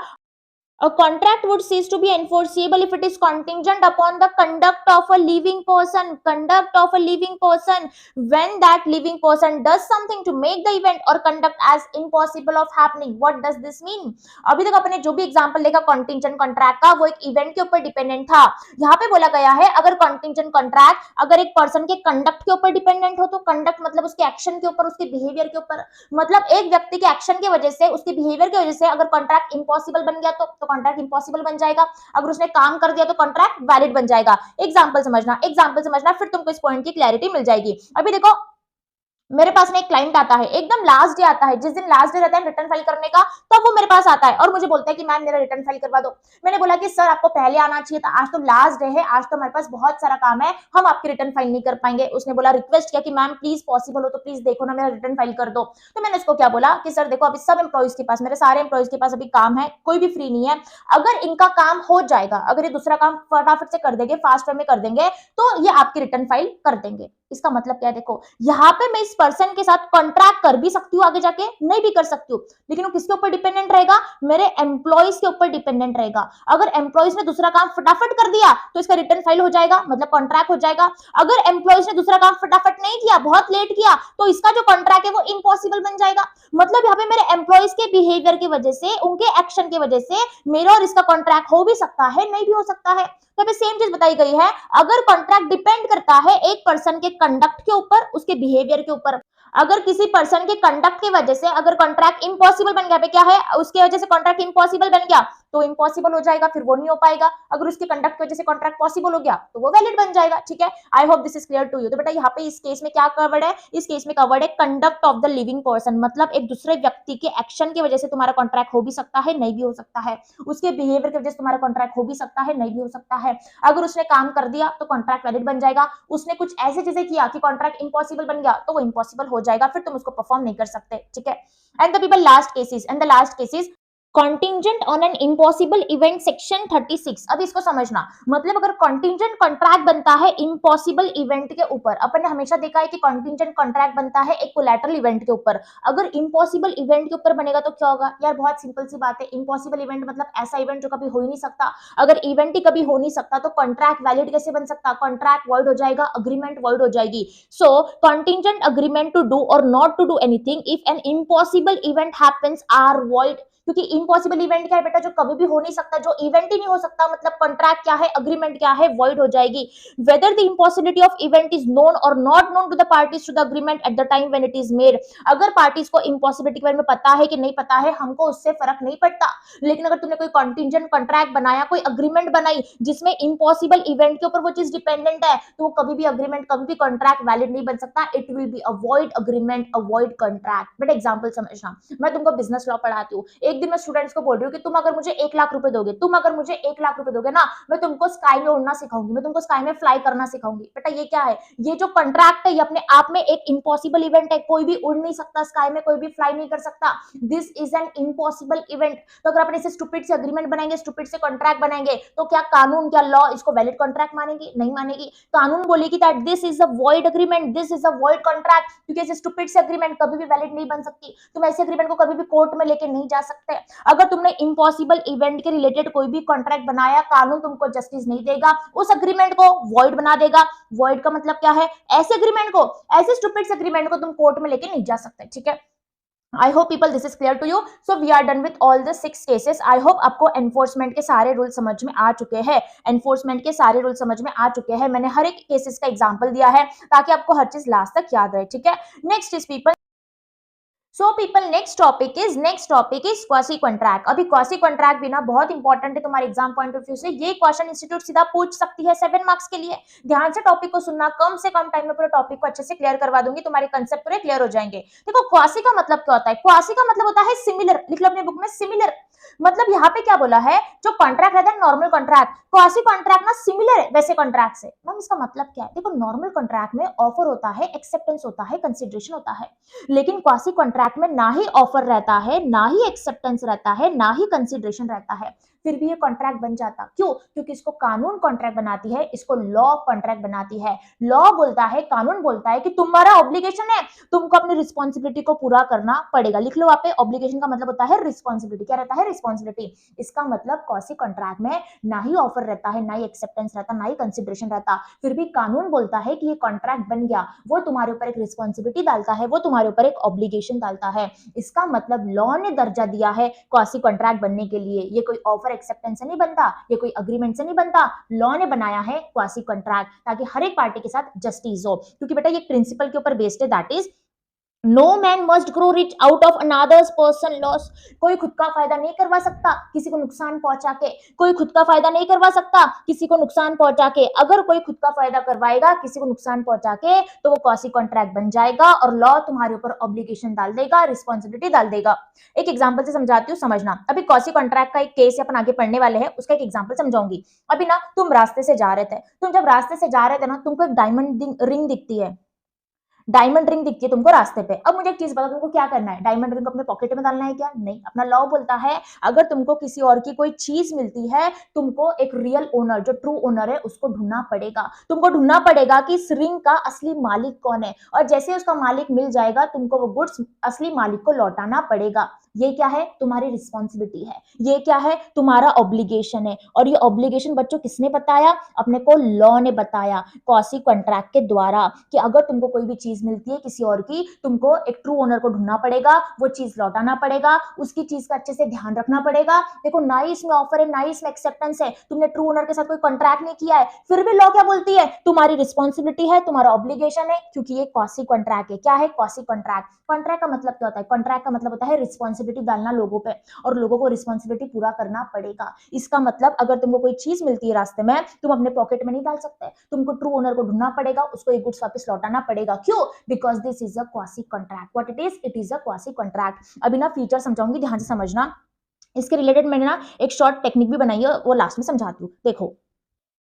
a contract would cease to be enforceable if it is contingent upon the conduct of a living person, when that living person does something to make the event or conduct as impossible of happening। what does this mean? अभी तक अपने जो भी example देखा contingent contract का, वो एक event के ऊपर डिपेंडेंट था। यहाँ पे बोला गया है अगर contingent contract अगर एक पर्सन के कंडक्ट के ऊपर डिपेंडेंट हो, तो कंडक्ट मतलब उसके एक्शन के ऊपर, उसके बिहेवियर के ऊपर, मतलब एक व्यक्ति के एक्शन की वजह से, उसके बिहेवियर की वजह से अगर कॉन्ट्रैक्ट इम्पॉसिबल बन गया तो कॉन्ट्रैक्ट इम्पॉसिबल बन जाएगा। अगर उसने काम कर दिया तो कॉन्ट्रैक्ट वैलिड बन जाएगा। एग्जांपल समझना, फिर तुमको इस पॉइंट की क्लैरिटी मिल जाएगी। अभी देखो मेरे पास में एक क्लाइंट आता है, एकदम लास्ट डे आता है, जिस दिन लास्ट डे रहता है रिटर्न फाइल करने का, तब वो मेरे पास आता है और मुझे बोलता है कि मैम मेरा रिटर्न फाइल करवा दो। मैंने बोला कि सर आपको पहले आना चाहिए था, आज तो लास्ट डे है, आज तो हमारे पास बहुत सारा काम है, हम आपकी रिटर्न फाइल नहीं कर पाएंगे। उसने बोला, रिक्वेस्ट किया कि मैम प्लीज पॉसिबल हो तो प्लीज देखो ना मेरा रिटर्न फाइल कर दो। तो मैंने उसको क्या बोला कि सर देखो अभी सब एम्प्लॉइज के पास, मेरे सारे एम्प्लॉइज के पास अभी काम है, कोई भी फ्री नहीं है। अगर इनका काम हो जाएगा, अगर ये दूसरा काम फटाफट से कर देंगे, फास्ट वे में कर देंगे, तो ये आपकी रिटर्न फाइल कर देंगे। इसका मतलब क्या है? देखो यहाँ पे मैं इस पर्सन के साथ कॉन्ट्रैक्ट कर भी सकती हूँ, आगे जाके नहीं भी कर सकती हूँ, लेकिन वो किसके ऊपर डिपेंडेंट रहेगा? मेरे एम्प्लॉइज के ऊपर डिपेंडेंट रहेगा। अगर एम्प्लॉइज ने दूसरा काम फटाफट कर दिया तो इसका रिटर्न फाइल हो जाएगा, मतलब कॉन्ट्रैक्ट हो जाएगा। अगर एम्प्लॉइज ने दूसरा काम फटाफट नहीं किया, बहुत लेट किया, तो इसका जो कॉन्ट्रैक्ट है वो इम्पॉसिबल बन जाएगा। मतलब यहाँ पे मेरे एम्प्लॉइज के बिहेवियर की वजह से, उनके एक्शन की वजह से मेरा और इसका कॉन्ट्रैक्ट हो भी सकता है, नहीं भी हो सकता है। तो सेम चीज बताई गई है, अगर कॉन्ट्रैक्ट डिपेंड करता है एक पर्सन के कंडक्ट के ऊपर, उसके बिहेवियर के ऊपर, अगर किसी पर्सन के कंडक्ट की वजह से अगर कॉन्ट्रैक्ट इम्पॉसिबल बन गया, क्या है उसके वजह से कॉन्ट्रैक्ट इम्पॉसिबल बन गया, तो इम्पॉसिबल हो जाएगा, फिर वो नहीं हो पाएगा। अगर उसके कंडक्ट की वजह से कॉन्ट्रैक्ट पॉसिबल हो गया तो वो वैलिड बन जाएगा। ठीक है, I hope this is clear to you. तो बेटा यहाँ पे इस केस में क्या कवर्ड है, इस केस में कवर्ड है conduct of the living person, मतलब एक दूसरे व्यक्ति के एक्शन की वजह से तुम्हारा कॉन्ट्रैक्ट हो भी सकता है, नहीं भी हो सकता है, उसके बिहेवियर की वजह से तुम्हारा कॉन्ट्रैक्ट हो भी सकता है, नहीं भी हो सकता है। अगर उसने काम कर दिया तो कॉन्ट्रैक्ट वैलिड बन जाएगा, उसने कुछ ऐसी चीजें किया कि कॉन्ट्रैक्ट इम्पॉसिबल बन गया तो वो इम्पॉसिबल हो जाएगा, फिर तुम उसको परफॉर्म नहीं कर सकते। ठीक है, and the people last cases, and the last cases contingent on an impossible event section 36। अब इसको समझना, मतलब अगर कॉन्टिंजेंट कॉन्ट्रैक्ट बनता है इम्पॉसिबल इवेंट के ऊपर, अपन ने हमेशा देखा है कि कॉन्टिंजेंट कॉन्ट्रैक्ट बनता है एक कोलैटरल इवेंट के ऊपर, अगर इम्पॉसिबल इवेंट के ऊपर बनेगा तो क्या होगा यार, बहुत सिंपल सी बात है, इम्पॉसिबल इवेंट मतलब ऐसा इवेंट जो कभी हो ही नहीं सकता। अगर इवेंट ही कभी हो नहीं सकता तो कॉन्ट्रैक्ट वैलिड कैसे बन सकता, कॉन्ट्रैक्ट वॉइड हो जाएगा, अग्रीमेंट वॉइड हो जाएगी। So contingent agreement to do or not to do anything if an impossible event happens are void, क्योंकि इम्पॉसिबल इवेंट क्या है बेटा, जो कभी भी हो नहीं सकता, जो इवेंट ही नहीं हो सकता, मतलब कॉन्ट्रैक्ट क्या है, अग्रीमेंट क्या है, वॉइड हो जाएगी। Whether the impossibility of event is known और not known to the parties to the agreement at the time when it is made, अगर पार्टीज को इम्पॉसिबिलिटी के बारे में पता है कि नहीं पता है, हमको उससे फर्क नहीं पड़ता। लेकिन अगर तुमने कोई कॉन्टिंजेंट कॉन्ट्रैक्ट बनाया, कोई अग्रीमेंट बनाई जिसमें इम्पॉसिबल इवेंट के ऊपर वो चीज डिपेंडेंट है, तो वो कभी भी अग्रीमेंट, कभी भी कॉन्ट्रैक्ट वैलिड नहीं बन सकता, it will be avoid agreement, avoid contract. But example समझना, मैं तुमको बिजनेस लॉ पढ़ाती हूँ, एक दिन मैं स्टूडेंट्स को बोल रही हूँ कि तुम अगर मुझे 1 लाख रुपए दोगे, तुम अगर मुझे 1 लाख रुपए दोगे ना, मैं तुमको स्काई में उड़ना सिखाऊंगी, मैं तुमको स्काई में फ्लाई करना सिखाऊंगी। बेटा ये क्या है, ये जो कॉन्ट्रैक्ट है ये अपने आप में एक इम्पॉसिबल इवेंट है, कोई भी उड़ नहीं सकता स्काई में, कोई भी फ्लाई नहीं कर सकता, this is an impossible event. तो अगर अपन इसे स्टूपिड से अग्रीमेंट बनाएंगे, स्टूपिड से कॉन्ट्रैक्ट बनाएंगे, तो क्या कानून, क्या लॉ इसको वैलिड कॉन्ट्रैक्ट मानेगी, नहीं मानेगी। कानून बोलेगी that this is a void agreement, this is a void contract, क्योंकि ऐसे स्टूपिड से अग्रीमेंट कभी भी वैलिड नहीं बन सकती, तुम ऐसे अग्रीमेंट को कभी भी कोर्ट में लेके नहीं जा सकते। अगर तुमने इम्पॉसिबल इवेंट के रिलेटेड कोई भी कॉन्ट्रैक्ट बनाया, कानून तुमको जस्टिस नहीं देगा, उस अग्रीमेंट को वॉइड बना देगा। वॉइड का मतलब क्या है, ऐसे अग्रीमेंट को, ऐसे स्टूपिड अग्रीमेंट को तुम कोर्ट में लेके नहीं जा सकते। ठीक है, I hope people this is clear to you. So we are done with all the 6 cases. I hope आपको एनफोर्समेंट के सारे रूल समझ में आ चुके हैं, एनफोर्समेंट के सारे रूल समझ में आ चुके हैं। मैंने हर एक केसेस का एग्जांपल दिया है ताकि आपको हर चीज लास्ट तक याद रहे। ठीक है, next is people, so people next topic is quasi contract. अभी क्वासी कॉन्ट्रैक्ट भी ना बहुत इंपॉर्टेंट है तुम्हारे एग्जाम पॉइंट ऑफ व्यू से, ये क्वेश्चन इंस्टीट्यूट सीधा पूछ सकती है 7 मार्क्स के लिए। ध्यान से टॉपिक को सुनना, कम से कम टाइम में पूरे टॉपिक को अच्छे से क्लियर करवा दूंगी, तुम्हारे कंसेप्ट पूरे क्लियर हो जाएंगे। देखो क्वासी का मतलब क्या होता है, क्वासी का मतलब होता है सिमिलर, लिख लो अपने बुक में सिमिलर। मतलब यहाँ पे क्या बोला है, जो कॉन्ट्रैक्ट रहता है नॉर्मल कॉन्ट्रैक्ट, क्वासी कॉन्ट्रैक्ट ना सिमिलर है वैसे कॉन्ट्रैक्ट से। मैम इसका मतलब क्या है, देखो नॉर्मल कॉन्ट्रैक्ट में ऑफर होता है, एक्सेप्टेंस होता है, कंसिडरेशन होता है, लेकिन क्वासी कॉन्ट्रैक्ट में ना ही ऑफर रहता है, ना ही एक्सेप्टेंस रहता है, ना ही कंसिडरेशन रहता है, फिर भी ये कॉन्ट्रैक्ट बन जाता। क्यों, क्योंकि इसको कानून कॉन्ट्रैक्ट बनाती है, इसको लॉ कॉन्ट्रैक्ट बनाती है। लॉ बोलता है, कानून बोलता है कि तुम्हारा ऑब्लिगेशन है, तुमको अपनी रिस्पॉन्सिबिलिटी को पूरा करना पड़ेगा। लिख लो वहां पे, ऑब्लिगेशन का मतलब होता है रिस्पॉन्सिबिलिटी। क्या रहता है, रिस्पॉन्सिबिलिटी। इसका मतलब क्वासी कॉन्ट्रैक्ट में ना ही ऑफर रहता है, ना ही एक्सेप्टेंस रहता, ना ही कंसिडरेशन रहता, फिर भी कानून बोलता है कि ये कॉन्ट्रैक्ट बन गया, वो तुम्हारे ऊपर एक रिस्पॉन्सिबिलिटी डालता है, वो तुम्हारे ऊपर एक ऑब्लिगेशन डालता है। इसका मतलब लॉ ने दर्जा दिया है क्वासी कॉन्ट्रैक्ट बनने के लिए। ये कोई ऑफर एक्सेप्टेंस से नहीं बनता, ये कोई अग्रीमेंट से नहीं बनता, लॉ ने बनाया है क्वासी कॉन्ट्रैक्ट ताकि हर एक पार्टी के साथ जस्टिस हो। क्योंकि बेटा ये प्रिंसिपल के ऊपर बेस्ड है, that is no man must grow rich out of another's person loss. कोई खुद का फायदा नहीं करवा सकता किसी को नुकसान पहुंचा के, कोई खुद का फायदा नहीं करवा सकता किसी को नुकसान पहुंचा के। अगर कोई खुद का फायदा करवाएगा किसी को नुकसान पहुंचा के तो वो क्वासी कॉन्ट्रैक्ट बन जाएगा और लॉ तुम्हारे ऊपर ऑब्लिगेशन डाल देगा, रिस्पॉन्सिबिलिटी डाल देगा। एक एग्जांपल से समझाती हूँ, समझना। अभी क्वासी कॉन्ट्रैक्ट का एक केस अपन आगे पढ़ने वाले हैं, उसका एक एग्जांपल समझाऊंगी। अभी ना तुम रास्ते से जा रहे थे, तुम जब रास्ते से जा रहे थे ना, तुमको एक डायमंड रिंग दिखती है, डायमंड रिंग दिखती है तुमको रास्ते पे। अब मुझे एक चीज बताओ, तुमको क्या करना है, डायमंड रिंग अपने पॉकेट में डालना है क्या, नहीं। अपना लॉ बोलता है अगर तुमको किसी और की कोई चीज मिलती है, तुमको एक रियल ओनर, जो ट्रू ओनर है, उसको ढूंढना पड़ेगा। तुमको ढूंढना पड़ेगा कि इस रिंग का असली मालिक कौन है, और जैसे उसका मालिक मिल जाएगा तुमको वो गुड्स असली मालिक को लौटाना पड़ेगा। ये क्या है, तुम्हारी रिस्पॉन्सिबिलिटी है, ये क्या है, तुम्हारा ऑब्लिगेशन है। और ये ऑब्लिगेशन बच्चों किसने बताया, अपने को लॉ ने बताया क्वासी कॉन्ट्रैक्ट के द्वारा, कि अगर तुमको कोई भी चीज चीज मिलती है किसी और की, तुमको एक ट्रू ओनर को ढूंढना पड़ेगा, वो चीज लौटाना पड़ेगा, उसकी चीज का अच्छे से ध्यान रखना पड़ेगा। देखो ना ही इसमें ऑफर है ना ही इसमें एक्सेप्टेंस है, तुमने ट्रू ओनर के साथ कोई कॉन्ट्रैक्ट नहीं किया है, फिर भी लॉ क्या बोलती है, तुम्हारी रिस्पॉन्सिबिलिटी है, तुम्हारा ऑब्लिगेशन है, क्योंकि ये क्वासी कॉन्ट्रैक्ट है। क्या है क्वासी कॉन्ट्रैक्ट? कॉन्ट्रैक्ट का मतलब क्या होता है? कॉन्ट्रैक्ट का मतलब होता है रिस्पॉन्सिबिलिटी डालना लोगों पे, और लोगों को रिस्पॉन्सिबिलिटी पूरा करना पड़ेगा। इसका मतलब अगर तुमको कोई चीज मिलती है रास्ते में, तुम अपने पॉकेट में नहीं डाल सकते, तुमको ट्रू ओनर को ढूंढना पड़ेगा, उसको ये गुड्स वापस लौटाना पड़ेगा। क्यों? Because this is a quasi contract. What it is a quasi contract. अभी ना फीचर समझाऊंगी, ध्यान से समझना। इसके रिलेटेड मैंने ना एक शॉर्ट टेक्निक भी बनाई है, वो लास्ट में समझाती हूँ। देखो,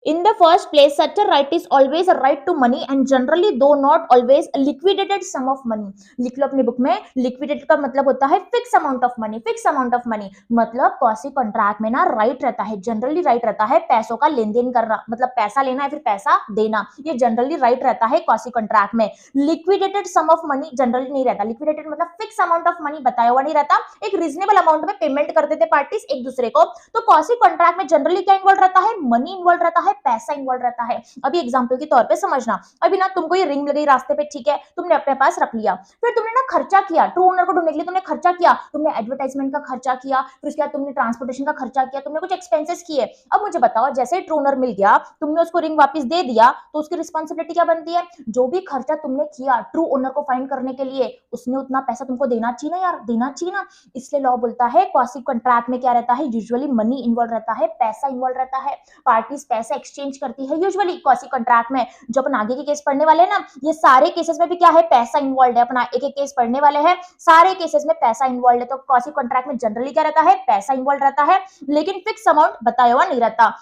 in the first place, such a right is always a right to money and generally, though not always, a liquidated sum of money. लिख लो अपनी बुक में, liquidated का मतलब होता है fix amount of money. Fix amount of money मतलब quasi contract में ना राइट रहता है, जनरली राइट रहता है पैसों का लेन देन करना, मतलब पैसा लेना है फिर पैसा देना, ये जनरली राइट रहता है क्वासी कॉन्ट्रैक्ट में। Liquidated sum of money generally नहीं रहता। लिक्विडेटेड मतलब फिक्स अमाउंट ऑफ मनी बताया हुआ नहीं रहता, एक रीजनेबल अमाउंट में पेमेंट कर देते पार्टीज एक दूसरे को। तो क्वासी कॉन्ट्रैक्ट में जनरली क्या इन्वॉल्व रहता है? मनी इन्वॉल्व रहता है, पैसा इन्वॉल्व रहता है। अभी एग्जांपल के तौर पे समझना, अभी ना तुमको ये रिंग मिल गई रास्ते पे, ठीक है, तुमने अपने पास रख लिया, फिर तुमने ना खर्चा किया, ट्रू ओनर को ढूंढने के लिए तुमने खर्चा किया, तुमने एडवर्टाइजमेंट का खर्चा किया, फिर उसके बाद तुमने ट्रांसपोर्टेशन का खर्चा किया, तुमने कुछ एक्सपेंसेस किए। अब मुझे बताओ, जैसे ही ट्रू ओनर मिल गया, तुमने उसको रिंग वापस दे दिया, तो उसकी रिस्पॉन्सिबिलिटी क्या बनती है? जो भी खर्चा तुमने किया ट्रू ओनर को फाइंड करने के लिए, उसने उतना पैसा तुमको देना चाहिए ना यार, देना चाहिए ना। इसलिए लॉ बोलता है क्वासी कॉन्ट्रैक्ट में क्या रहता है? यूजुअली मनी इन्वॉल्व रहता है, पैसा इन्वॉल्व रहता है, पार्टीज पैसा एक्सचेंज करती है यूजुअली क्वासी कॉन्ट्रैक्ट में। जो अपन आगे के केस पढ़ने वाले हैं ना, ये सारे केसेस में भी क्या है? पैसा इन्वॉल्व है। अपना एक एक केस पढ़ने वाले हैं, सारे केसेस में पैसा इन्वॉल्व है। तो क्वासी कॉन्ट्रैक्ट में जनरली क्या रहता है? पैसा इन्वॉल्व रहता है, लेकिन फिक्स अमाउंट बताया हुआ नहीं रहता।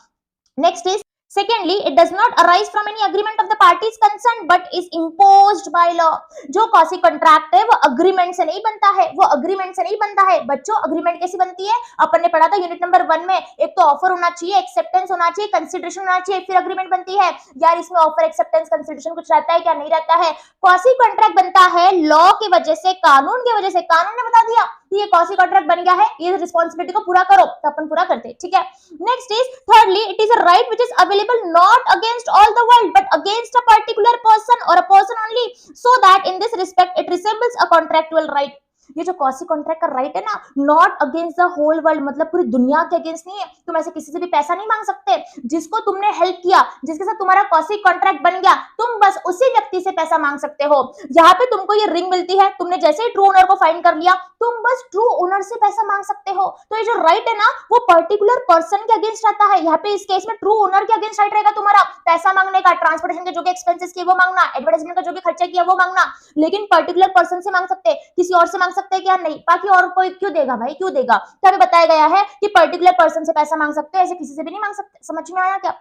Next is Secondly, it does not arise from any agreement of the parties concerned but is imposed by law. जो क्वासी कॉन्ट्रैक्ट है वो अग्रीमेंट से नहीं बनता है, वो अग्रीमेंट से नहीं बनता है। बच्चों अग्रीमेंट कैसी बनती है? अपन ने पढ़ा था यूनिट नंबर 1 में, एक तो ऑफर होना चाहिए, एक्सेप्टेंस होना चाहिए, कंसिडरेशन होना चाहिए, फिर अग्रीमेंट बनती है। यार इसमें ऑफर, एक्सेप्टेंस, कंसिडरेशन कुछ रहता है क्या? नहीं रहता है। क्वासी कॉन्ट्रैक्ट बनता है लॉ की वजह से, कानून की वजह से। कानून ने बता दिया कि ये क्वासी कॉन्ट्रैक्ट बन गया है, ये रिस्पॉन्सिबिलिटी को पूरा करो, तो अपन पूरा करते, ठीक है। Next is thirdly, it is a right which is available not against all the world but against a particular person or a person only, so that in this respect it resembles a contractual right. ये जो quasi contract का right है ना, not against the whole world, मतलब पूरी दुनिया के against नहीं है। तुम ऐसे किसी से भी पैसा नहीं मांग सकते। जिसको तुमने हेल्प किया, जिसके साथ तुम्हारा क्वासी कॉन्ट्रैक्ट बन गया, तुम बस उसी व्यक्ति से पैसा मांग सकते हो। यहाँ पे तुमको ये रिंग मिलती है, तुमने जैसे ही ट्रू ओनर को फाइंड कर लिया, तुम बस ट्रू ओनर से पैसा मांग सकते हो। तो ये जो राइट है ना, वो पर्टिकुलर पर्सन के अगेंस्ट रहता है। यहाँ पे इस केस में ट्रू ओनर के अगेंस्ट राइट रहेगा तुम्हारा, पैसा मांगने का, ट्रांसपोर्टेशन के जो भी एक्सपेंसेस किए वो मांगना, एडवर्टाइजमेंट का जो भी खर्चा किया वो मांगना। लेकिन पर्टिकुलर पर्सन से मांग सकते, किसी और से मांग सकते हैं क्या? नहीं। बाकी और कोई क्यों देगा भाई, क्यों देगा? तो हमें बताया गया है कि पर्टिकुलर पर्सन से पैसा मांग सकते हो, ऐसे किसी से भी नहीं मांग सकते। समझ में आया क्या?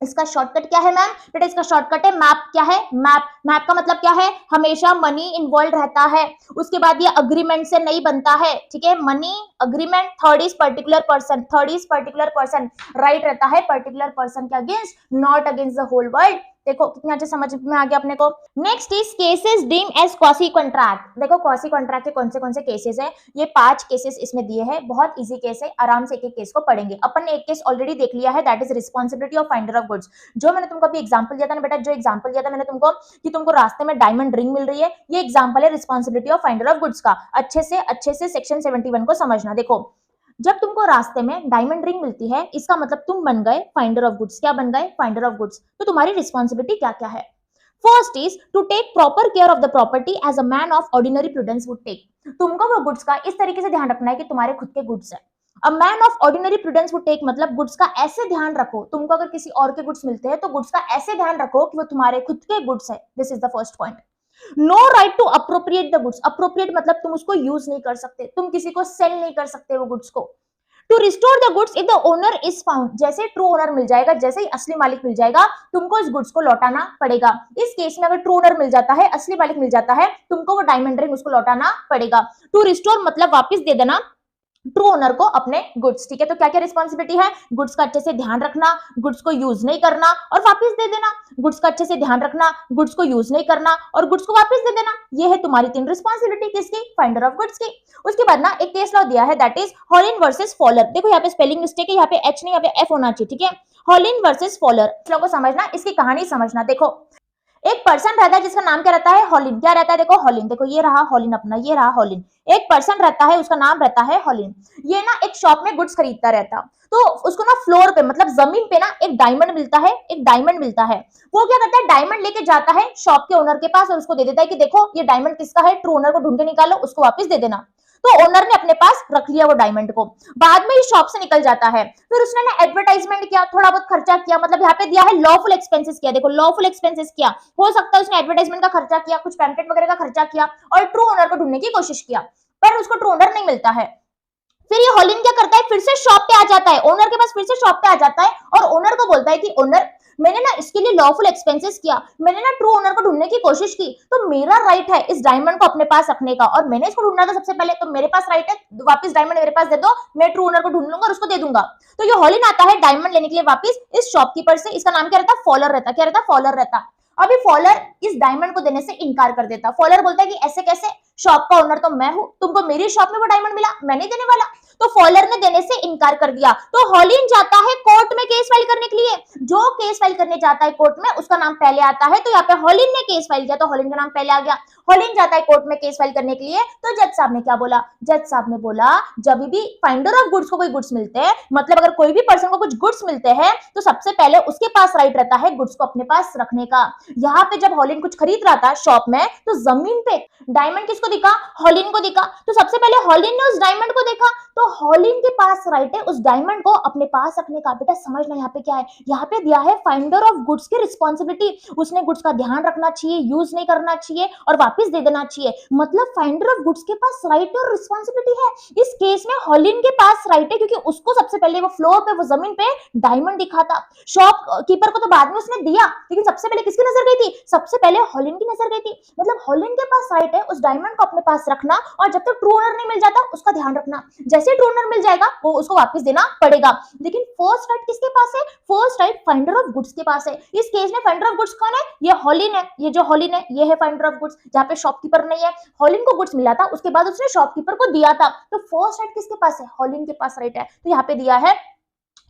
इसका शॉर्टकट क्या है मैम? बेटा इसका शॉर्टकट है मैप। क्या है? मैप। मैप का मतलब क्या है? हमेशा मनी इन्वॉल्व रहता है। उसके बाद ये अग्रीमेंट से नहीं बनता है, ठीक है। Money, agreement, third is particular person, third is particular person, right रहता है पर्टिकुलर पर्सन के अगेंस्ट, not against the whole world. देखो कितने अच्छे समझ में आ गया अपने को। Next is cases deemed as quasi contract. देखो क्वासी कॉन्ट्रैक्ट के कौन से केसेस हैं? ये 5 केसेस इसमें दिए हैं, बहुत इजी केस है, आराम से एक एक केस को पढ़ेंगे। अपन ने एक केस ऑलरेडी देख लिया है, that is responsibility of finder of goods. जो मैंने तुमको अभी एग्जांपल दिया था ना बेटा, जो एग्जांपल दिया था मैंने तुमको कि तुमको रास्ते में डायमंड रिंग मिल रही है, ये एग्जांपल है responsibility of finder of goods का। अच्छे से सेक्शन 71 को समझना। देखो जब तुमको रास्ते में डायमंड रिंग मिलती है, इसका मतलब तुम बन गए फाइंडर ऑफ गुड्स। क्या बन गए? Finder of goods. तो तुम्हारी रिस्पॉन्सिबिलिटी क्या क्या है? First is to take proper care of the property as a man of ordinary prudence would take. तुमको वो गुड्स का इस तरीके से ध्यान रखना है कि तुम्हारे खुद के गुड्स है। A man of ordinary prudence would take मतलब गुड्स का ऐसे ध्यान रखो, तुमको अगर किसी और के गुड्स मिलते हैं तो गुड्स का ऐसे ध्यान रखो कि वो तुम्हारे खुद के गुड्स है। This is the first point. No right to appropriate the goods. Appropriate मतलब तुम उसको यूज नहीं कर सकते, तुम किसी को सेल नहीं कर सकते वो गुड्स को। To restore the goods if the owner is found. जैसे ट्रू ओनर मिल जाएगा, जैसे ही असली मालिक मिल जाएगा, तुमको इस गुड्स को लौटाना पड़ेगा। इस केस में अगर ट्रू ओनर मिल जाता है, असली मालिक मिल जाता है, तुमको वो डायमंड रिंग उसको लौटाना पड़ेगा। टू रिस्टोर मतलब वापस दे देना ट्रू ओनर को अपने गुड्स, ठीक है। तो क्या क्या रिस्पॉन्सिबिलिटी है? गुड्स का अच्छे से ध्यान रखना, गुड्स को यूज नहीं करना और वापस दे देना। गुड्स का अच्छे से ध्यान रखना, गुड्स को यूज नहीं करना और गुड्स को वापस दे देना। ये है तुम्हारी 3 रिस्पॉन्सिबिलिटी किसकी? फाइंडर ऑफ गुड्स की। उसके बाद ना एक केस लॉ दिया है, दैट इज हॉलिन वर्सेस फॉलर। देखो यहाँ पे स्पेलिंग मिस्टेक है, यहाँ पे एच नहीं, यहाँ पे एफ होना चाहिए, ठीक है। हॉलिन वर्सेस फॉलर, इस लॉ को समझना, इसकी कहानी समझना। देखो एक पर्सन रहता है जिसका नाम क्या रहता है, हॉलिन। क्या रहता है, देखो हॉलिन, देखो ये रहा हॉलिन अपना, ये रहा हॉलिन। एक पर्सन रहता है, उसका नाम रहता है हॉलिन। ये ना एक शॉप में गुड्स खरीदता रहता, तो उसको ना फ्लोर पे मतलब जमीन पे ना एक डायमंड मिलता है, एक डायमंड मिलता है। वो क्या करता है, डायमंड लेके जाता है शॉप के ओनर के पास और उसको दे देता है कि देखो ये डायमंड किसका है, ट्रू ओनर को ढूंढ के निकालो, उसको वापस दे देना। तो ओनर ने अपने पास रख लिया वो डायमंड को, बाद में इस शॉप से निकल जाता है। फिर उसने ना एडवर्टाइजमेंट किया, थोड़ा बहुत खर्चा किया, मतलब यहाँ पे दिया है लॉफुल एक्सपेंसेस किया, देखो लॉफुल एक्सपेंसेस किया। हो सकता है उसने एडवर्टाइजमेंट का खर्चा किया, कुछ पैम्पलेट वगैरह का खर्चा किया और ट्रू ओनर को ढूंढने की कोशिश किया, पर उसको ट्रू ओनर नहीं मिलता है। फिर ये हॉलिन क्या करता है, फिर से शॉप पे आ जाता है, ओनर के पास फिर से शॉप पे आ जाता है और ओनर को बोलता है कि ओनर मैंने ना इसके लिए लॉफुल एक्सपेंसेस किया, मैंने ना ट्रू ओनर को ढूंढने की कोशिश की, तो मेरा राइट है इस डायमंड को अपने पास रखने का और मैंने इसको ढूंढा था सबसे पहले, तो मेरे पास राइट है, वापस डायमंड मेरे पास दे दो, मैं ट्रू ओनर को ढूंढ लूंगा और उसको दे दूंगा। तो ये हॉलिन आता है डायमंड लेने के लिए वापस इस शॉपकीपर से। इसका नाम क्या रहता, फॉलर रहता। क्या रहता, फॉलर रहता। अभी फॉलर इस डायमंड को देने से इनकार कर देता। फॉलर बोलता है कि ऐसे कैसे, शॉप का ओनर तो मैं हूं, तुमको मेरी शॉप में वो डायमंड मिला, मैं नहीं देने वाला। तो फॉलर ने देने से इनकार कर दिया। तो हॉलिन जाता है कोर्ट में केस फाइल करने के लिए। जो केस फाइल करने जाता है कोर्ट में उसका नाम पहले आता है, तो यहाँ पे हॉलिन ने केस फाइल किया तो हॉलिन का नाम पहले आ गया। हॉलिन जाता है कोर्ट में केस फाइल करने के लिए, तो जज साहब ने क्या बोला, जज साहब ने बोला जब भी फाइंडर ऑफ गुड्स को कोई गुड्स मिलते हैं, मतलब अगर कोई भी पर्सन को कुछ गुड्स मिलते हैं तो सबसे पहले उसके पास राइट रहता है गुड्स को अपने पास रखने का। यहाँ पे जब हॉलिन कुछ खरीद रहा था शॉप में, तो जमीन पे डायमंड किसको दिखा, हॉलिन को दिखा। तो सबसे पहले हॉलिन ने उस डायमंड को देखा, तो हॉलिन के पास राइट है उस डायमंड को अपने पास रखने का। बेटा समझना यहाँ पे क्या है, यहाँ पे दिया है फाइंडर ऑफ गुड्स की रिस्पॉन्सिबिलिटी। उसने गुड्स का ध्यान रखना चाहिए, यूज नहीं करना चाहिए और वापस दे देना चाहिए। मतलब फाइंडर ऑफ गुड्स के पास राइट और रिस्पॉन्सिबिलिटी है। इस केस में हॉलिन के पास राइट है क्योंकि उसको सबसे पहले वो फ्लोर पे, वो जमीन पे डायमंड दिखा था। शॉप कीपर को तो बाद में उसने दिया, लेकिन सबसे पहले किसकी नजर गई थी, सबसे पहले हॉलिन की नजर गई थी। मतलब हॉलिन के पास राइट है उस डायमंड को अपने पास रखना और जब तक ट्रू ओनर नहीं मिल जाता उसका ध्यान रखना। जैसे ट्रू ओनर मिल जाएगा वो उसको वापस देना पड़ेगा। लेकिन फर्स्ट राइट किसके पास है, first right finder of goods के पास है। इस केस में फाइंडर ऑफ गुड्स कौन है, ये हॉलिन है। ये जो हॉलिन है ये है फाइंडर ऑफ गुड्स, जहां पे शॉपकीपर नहीं है। हॉलिन को गुड्स मिला था, उसके बाद उसने शॉपकीपर को दिया था, तो फर्स्ट राइट किसके पास है, हॉलिन के पास राइट है। तो यहाँ पे दिया है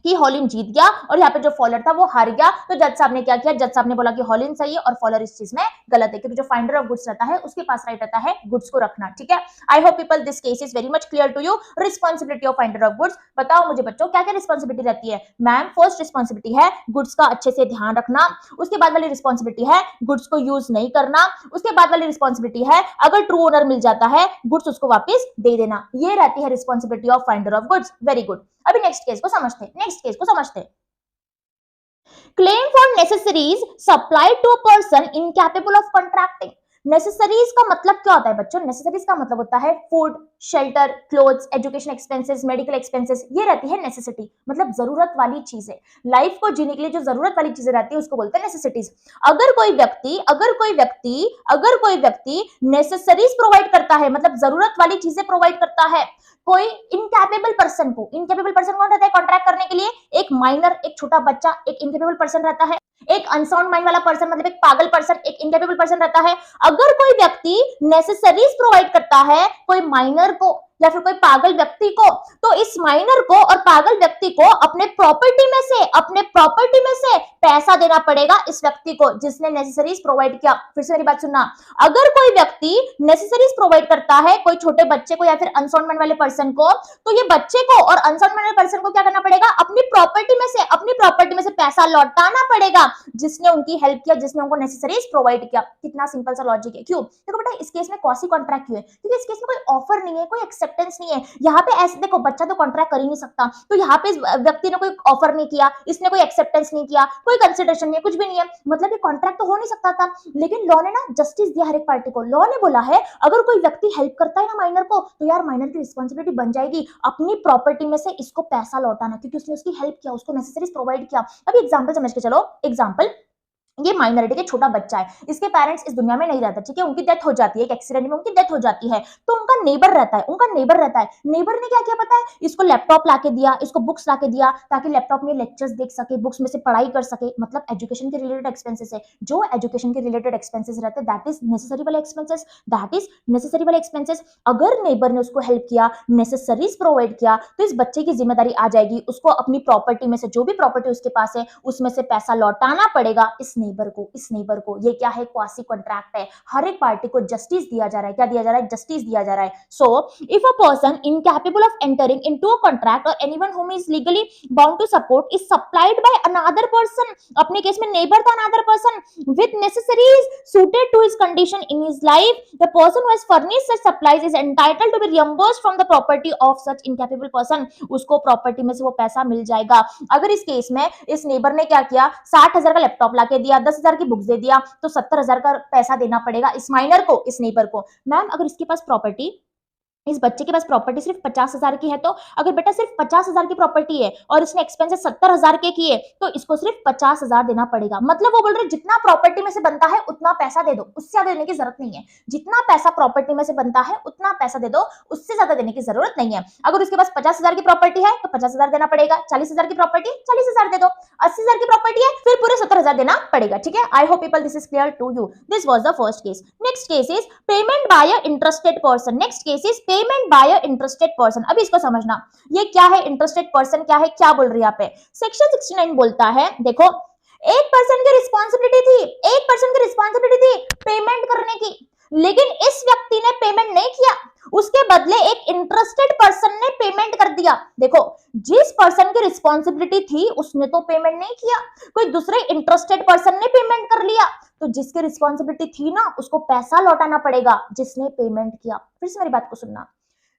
कि हॉलिन जीत गया और यहाँ पे जो फॉलर था वो हार गया। तो जज साहब ने क्या किया, जज साहब ने बोला कि हॉलिन सही है और फॉलर इस चीज में गलत है, क्योंकि जो फाइंडर ऑफ गुड्स रहता है उसके पास राइट रहता है गुड्स को रखना। ठीक है, I hope people this case is very much clear to you. Responsibility of finder of goods, बताओ मुझे बच्चों क्या क्या रिस्पॉन्सिबिलिटी रहती है। मैम फर्स्ट रिस्पॉन्सिबिलिटी है गुड्स का अच्छे से ध्यान रखना, उसके बाद वाली रिस्पॉन्सिबिलिटी है गुड्स को यूज नहीं करना, उसके बाद वाली रिस्पॉन्सिबिलिटी है अगर ट्रू ओनर मिल जाता है गुड्स उसको वापस दे देना। ये रहती है responsibility of finder of goods. Very good, अभी नेक्स्ट केस को समझते हैं, नेक्स्ट केस को समझते हैं। Claim for necessaries supplied to a person incapable of contracting. Necessaries का मतलब क्या होता है बच्चों, नेसेसरीज का मतलब होता है food, shelter, clothes, education expenses, medical expenses, ये रहती है नेसेसिटी, मतलब जरूरत वाली चीजें। लाइफ को जीने के लिए जो जरूरत वाली चीजें रहती है उसको बोलते हैं नेसेसिटीज। अगर कोई व्यक्ति नेसेसरीज प्रोवाइड करता है, मतलब जरूरत वाली चीजें प्रोवाइड करता है कोई इनकैपेबल पर्सन को, इनकैपेबल पर्सन कौन रहता है कॉन्ट्रैक्ट करने के लिए, एक माइनर, एक छोटा बच्चा, एक इनकैपेबल पर्सन रहता है। एक अनसाउंड माइंड वाला पर्सन मतलब एक पागल पर्सन, एक इनकैपेबल पर्सन रहता है। अगर कोई व्यक्ति नेसेसरीज प्रोवाइड करता है कोई माइनर को या फिर कोई पागल व्यक्ति को, तो इस माइनर को और पागल व्यक्ति को अपने प्रॉपर्टी में से पैसा देना पड़ेगा इस व्यक्ति को जिसने नेसेसरीज प्रोवाइड किया। फिर से मेरी बात सुनना, अगर कोई व्यक्ति नेसेसरीज प्रोवाइड करता है कोई छोटे बच्चे को या फिर अनसाउंड माइंड वाले पर्सन को, तो ये बच्चे को और अनसाउंड माइंड वाले पर्सन को क्या करना पड़ेगा, अपनी प्रॉपर्टी में से पैसा लौटाना पड़ेगा जिसने उनकी हेल्प किया, जिसने उनको नेसेसरीज प्रोवाइड किया। कितना सिंपल सा लॉजिक है। क्यों, देखो बेटा इस केस में क्वासी कॉन्ट्रैक्ट क्यों है, क्योंकि इस केस में कोई ऑफर नहीं है, कोई एक्सेप्टेंस नहीं है। यहाँ पे ऐसे देखो बच्चा तो कॉन्ट्रैक्ट कर ही नहीं सकता, तो यहाँ पे व्यक्ति ने कोई ऑफर नहीं किया, इसने कोई एक्सेप्टेंस नहीं किया, कोई कंसिडरेशन नहीं है, कुछ भी नहीं है, मतलब ये कॉन्ट्रैक्ट तो हो नहीं सकता था। लेकिन लॉ ने ना जस्टिस दिया हर एक पार्टी को। लॉ ने बोला है अगर कोई व्यक्ति हेल्प करता है ना माइनर को, तो यार माइनर की रिस्पॉन्सिबिलिटी बन जाएगी अपनी प्रॉपर्टी में से इसको पैसा लौटाना, क्योंकि उसने उसकी हेल्प किया, उसको नेसेसरीज प्रोवाइड किया। अब एग्जांपल समझ के चलो, एग्जांपल ये माइनॉरिटी के छोटा बच्चा है, इसके पेरेंट्स इस दुनिया में नहीं रहते, ठीक है, उनकी डेथ हो जाती है, एक एक्सीडेंट में उनकी डेथ हो जाती है, तो उनका नेबर रहता है। नेबर ने क्या किया पता है, इसको लैपटॉप लाके दिया, इसको बुक्स लाके दिया ताकि लैपटॉप में लेक्चर्स देख सके, बुक्स में से पढ़ाई कर सके, मतलब एजुकेशन के रिलेटेड एक्सपेंसेस है। जो एजुकेशन के रिलेटेड एक्सपेंसेस रहते हैं दैट इज नेसेसरी वाले एक्सपेंसेस। अगर नेबर ने उसको हेल्प किया, नेसेसरीज प्रोवाइड किया, तो इस बच्चे की जिम्मेदारी आ जाएगी उसको अपनी प्रॉपर्टी में से, जो भी प्रॉपर्टी उसके पास है उसमें से पैसा लौटाना पड़ेगा इस इस नेबर को ये क्या है, क्वासी कॉन्ट्रैक्ट है, हर एक पार्टी को जस्टिस दिया जा रहा है, क्या दिया जा रहा है, जस्टिस दिया जा रहा है। So if a person incapable of entering into a contract और anyone whom is legally bound to support is supplied by another person, अपने केस में नेबर था another person, with necessaries suited to his condition in his life, the person who has furnished such supplies is entitled to be reimbursed from the property of such incapable person, उसको property में से वो पैसा मिल जाएगा। अगर इस case में इस नेबर ने क्या किया, 60,000 का लैपटॉप लाके दिया, 10,000 की बुक्स दे दिया, तो 70,000 का पैसा देना पड़ेगा इस माइनर को, इस नेबर को। मैम अगर इसके पास प्रॉपर्टी, इस बच्चे के पास प्रॉपर्टी सिर्फ 50,000 की है, तो अगर बेटा सिर्फ 50,000 की प्रॉपर्टी है और इसने एक्सपेंसेस 70,000 के किए, तो इसको सिर्फ 50,000 देना पड़ेगा। मतलब वो बोल रहे जितना प्रॉपर्टी में से बनता है उतना पैसा दे दो, उससे ज्यादा देने की जरूरत नहीं है। जितना पैसा प्रॉपर्टी में से बनता है उतना पैसा दे दो, उससे ज्यादा देने की जरूरत नहीं है। अगर उसके पास 50,000 की प्रॉपर्टी है तो 50,000 देना पड़ेगा, 40,000 की प्रॉपर्टी 40,000 दे दो, 80,000 की प्रॉपर्टी है फिर पूरे 70,000 देना पड़ेगा। ठीक है, I hope people this is clear to you. This was the first case. Next case is payment by a interested person. Next case is payment by a interested person. अभी इसको समझना, ये क्या है, इंटरेस्टेड पर्सन क्या है, क्या बोल रही है यहाँ पे। सेक्शन 69 बोलता है, देखो एक पर्सन की रिस्पॉन्सिबिलिटी थी, एक पर्सन की रिस्पॉन्सिबिलिटी थी पेमेंट करने की, लेकिन इस व्यक्ति ने पेमेंट नहीं किया, उसके बदले एक इंटरेस्टेड पर्सन ने पेमेंट कर दिया। देखो जिस पर्सन की रिस्पॉन्सिबिलिटी थी उसने तो पेमेंट नहीं किया, कोई दूसरे इंटरेस्टेड पर्सन ने पेमेंट कर लिया, तो जिसकी रिस्पॉन्सिबिलिटी थी ना उसको पैसा लौटाना पड़ेगा जिसने पेमेंट किया। फिर से मेरी बात को सुनना,